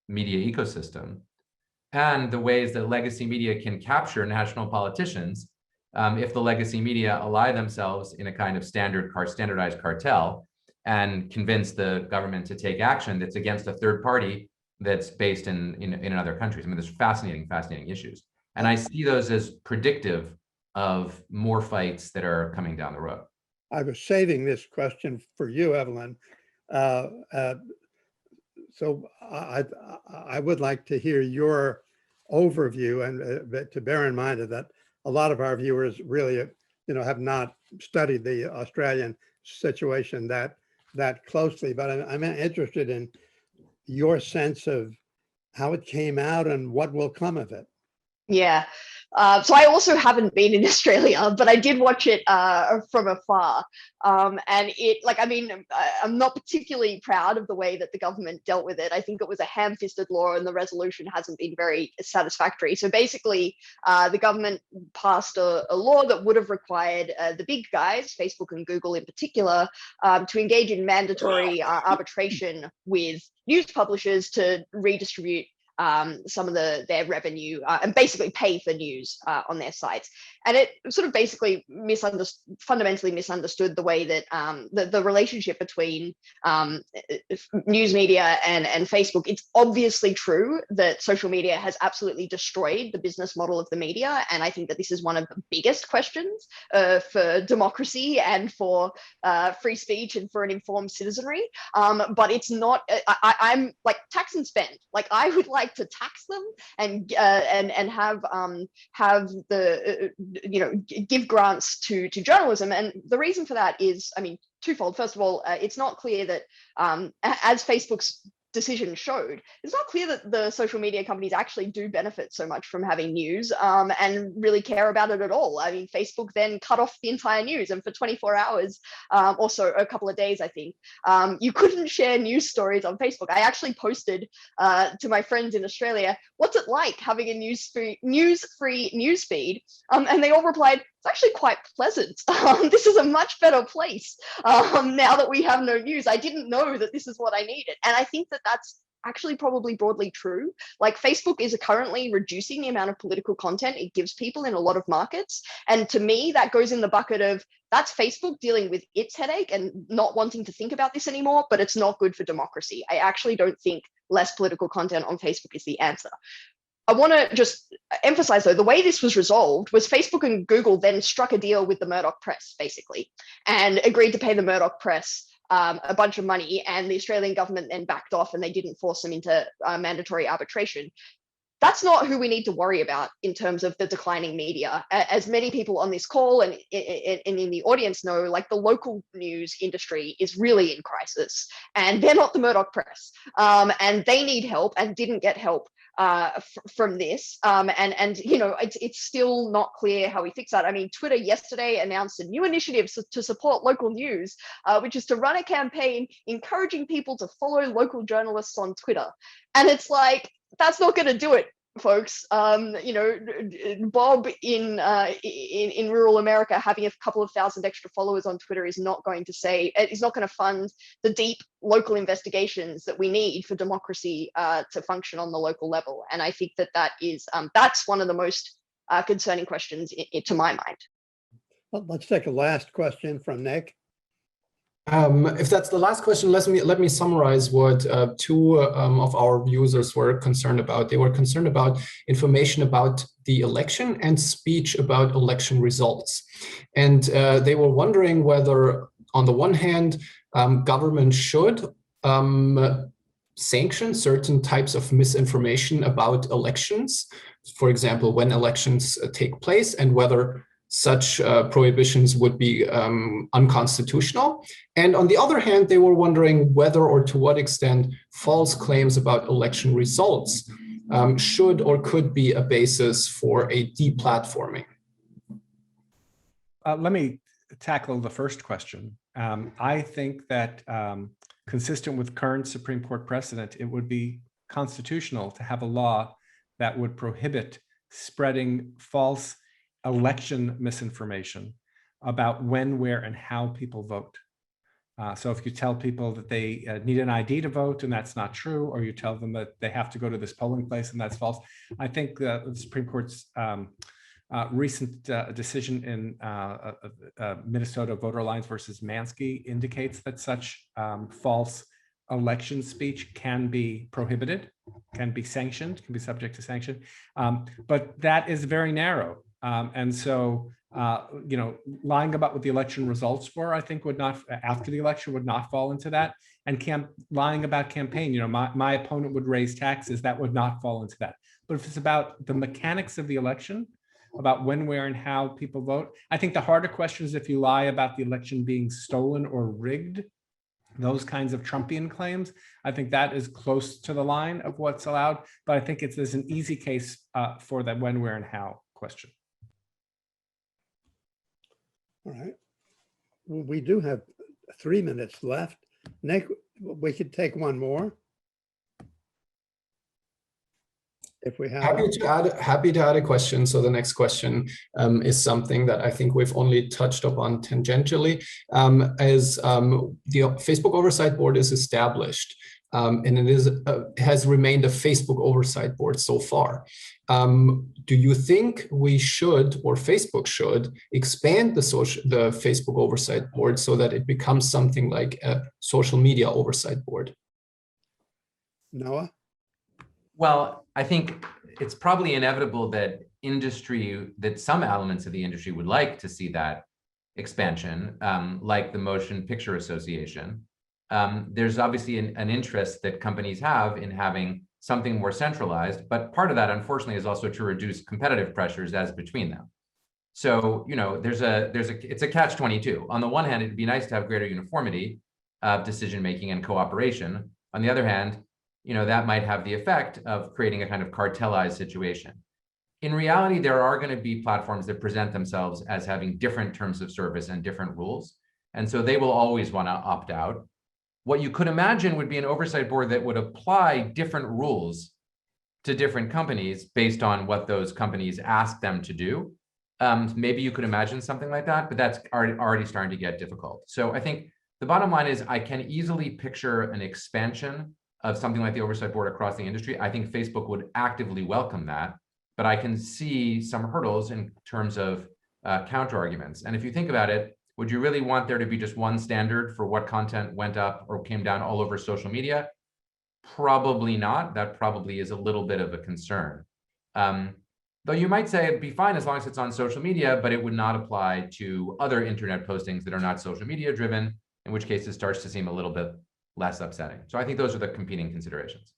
S4: media ecosystem, and the ways that legacy media can capture national politicians if the legacy media ally themselves in a kind of standardized cartel and convince the government to take action that's against a third party that's based in other countries. I mean, there's fascinating issues. And I see those as predictive of more fights that are coming down the road.
S2: I was saving this question for you, Evelyn. So I would like to hear your overview, and to bear in mind that a lot of our viewers really, have not studied the Australian situation that closely. But I'm interested in your sense of how it came out and what will come of it.
S3: Yeah. So I also haven't been in Australia, but I did watch it from afar. And I'm not particularly proud of the way that the government dealt with it. I think it was a ham-fisted law, and the resolution hasn't been very satisfactory. So basically, the government passed a law that would have required the big guys, Facebook and Google in particular, to engage in mandatory arbitration with news publishers to redistribute some of their revenue and basically pay for news on their sites. And it sort of basically fundamentally misunderstood the way that the relationship between news media and Facebook. It's obviously true that social media has absolutely destroyed the business model of the media. And I think that this is one of the biggest questions for democracy and for free speech and for an informed citizenry. But it's not, I'm like tax and spend. Like I would like to tax them and have the give grants to journalism. And the reason for that is, twofold. First of all, it's not clear that as Facebook's decision showed, it's not clear that the social media companies actually do benefit so much from having news and really care about it at all. I mean, Facebook then cut off the entire news, and for 24 hours or so, a couple of days, I think, you couldn't share news stories on Facebook. I actually posted to my friends in Australia, what's it like having a news-free news feed? And they all replied, it's actually quite pleasant. This is a much better place now that we have no news. I didn't know that this is what I needed. And I think that that's actually probably broadly true. Like Facebook is currently reducing the amount of political content it gives people in a lot of markets. And to me, that goes in the bucket of that's Facebook dealing with its headache and not wanting to think about this anymore, but it's not good for democracy. I actually don't think less political content on Facebook is the answer. I want to just emphasize, though, the way this was resolved was Facebook and Google then struck a deal with the Murdoch press, basically, and agreed to pay the Murdoch press a bunch of money, and the Australian government then backed off and they didn't force them into mandatory arbitration. That's not who we need to worry about in terms of the declining media. As many people on this call and in the audience know, like the local news industry is really in crisis, and they're not the Murdoch press, and they need help and didn't get help from this, it's still not clear how we fix that. I mean, Twitter yesterday announced a new initiative to support local news, which is to run a campaign encouraging people to follow local journalists on Twitter. And it's like, that's not going to do it, folks. Bob in rural America having a couple of thousand extra followers on Twitter is not going to fund the deep local investigations that we need for democracy to function on the local level. And I think that is that's one of the most concerning questions to my mind.
S2: Well, let's take a last question from Nick.
S1: If that's the last question, let me summarize what two of our users were concerned about. They were concerned about information about the election and speech about election results. And they were wondering whether, on the one hand, government should sanction certain types of misinformation about elections, for example, when elections take place, and whether such prohibitions would be unconstitutional. And on the other hand, they were wondering whether or to what extent false claims about election results should or could be a basis for a deplatforming.
S5: Let me tackle the first question. I think that consistent with current Supreme Court precedent, it would be constitutional to have a law that would prohibit spreading false election misinformation about when, where, and how people vote. So if you tell people that they need an ID to vote and that's not true, or you tell them that they have to go to this polling place and that's false, I think the Supreme Court's recent decision in Minnesota Voter Alliance versus Mansky indicates that such false election speech can be prohibited, can be sanctioned, can be subject to sanction, but that is very narrow. And so, you know, lying about what the election results were, I think would not, after the election, would not fall into that. And lying about campaign, you know, my opponent would raise taxes, that would not fall into that. But if it's about the mechanics of the election, about when, where, and how people vote, I think the harder question is if you lie about the election being stolen or rigged, those kinds of Trumpian claims, I think that is close to the line of what's allowed. But I think there's an easy case for that when, where, and how question.
S2: All right. Well, we do have 3 minutes left. Nick, we could take one more. If we have
S1: happy to add a question. So the next question is something that I think we've only touched upon tangentially. As the Facebook Oversight Board is established, and it has remained a Facebook Oversight Board so far. Do you think we should, or Facebook should, expand the Facebook Oversight Board so that it becomes something like a social media oversight board?
S2: Noah?
S4: Well, I think it's probably inevitable that some elements of the industry would like to see that expansion, like the Motion Picture Association. There's obviously an interest that companies have in having something more centralized, but part of that, unfortunately, is also to reduce competitive pressures as between them. So, you know, it's a catch-22. On the one hand, it'd be nice to have greater uniformity of decision-making and cooperation. On the other hand, you know, that might have the effect of creating a kind of cartelized situation. In reality, there are going to be platforms that present themselves as having different terms of service and different rules. And so they will always want to opt out. What you could imagine would be an oversight board that would apply different rules to different companies based on what those companies ask them to do. Maybe you could imagine something like that, but that's already starting to get difficult. So I think the bottom line is I can easily picture an expansion of something like the oversight board across the industry. I think Facebook would actively welcome that, but I can see some hurdles in terms of counter arguments. And if you think about it, would you really want there to be just one standard for what content went up or came down all over social media? Probably not. That probably is a little bit of a concern. Though you might say it'd be fine as long as it's on social media, but it would not apply to other internet postings that are not social media driven, in which case it starts to seem a little bit less upsetting. So I think those are the competing considerations.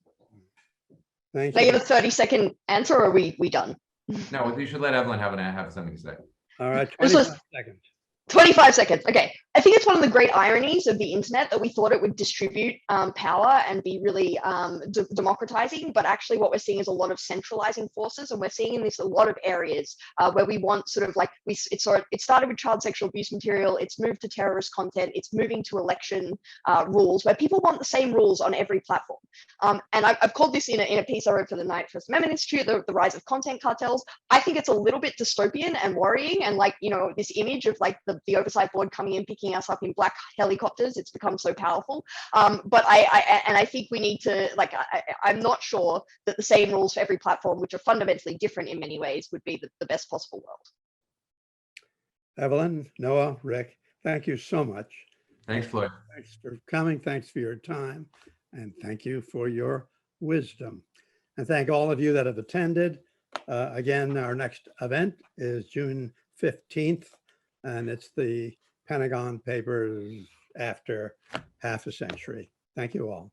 S2: Thank
S3: Can I
S2: you.
S3: give a 30-second answer, or are we done?
S4: No, you should let Evelyn have something to say.
S2: All right, 25 seconds.
S3: 25 seconds. Okay. I think it's one of the great ironies of the internet that we thought it would distribute power and be really democratizing, but actually what we're seeing is a lot of centralizing forces, and we're seeing in this a lot of areas where we want sort of like it started with child sexual abuse material, it's moved to terrorist content, it's moving to election rules where people want the same rules on every platform. And I've called this in a piece I wrote for the Knight First Amendment Institute, the rise of content cartels. I think it's a little bit dystopian and worrying, and like, you know, this image of like the oversight board coming in, picking us up in black helicopters, it's become so powerful. But I think we need to, like, I'm not sure that the same rules for every platform, which are fundamentally different in many ways, would be the best possible world.
S2: Evelyn, Noah, Rick, thank you so much.
S4: Thanks, Floyd.
S2: Thanks for coming. Thanks for your time. And thank you for your wisdom. And thank all of you that have attended. Again, our next event is June 15th, and it's the Pentagon Papers after half a century. Thank you all.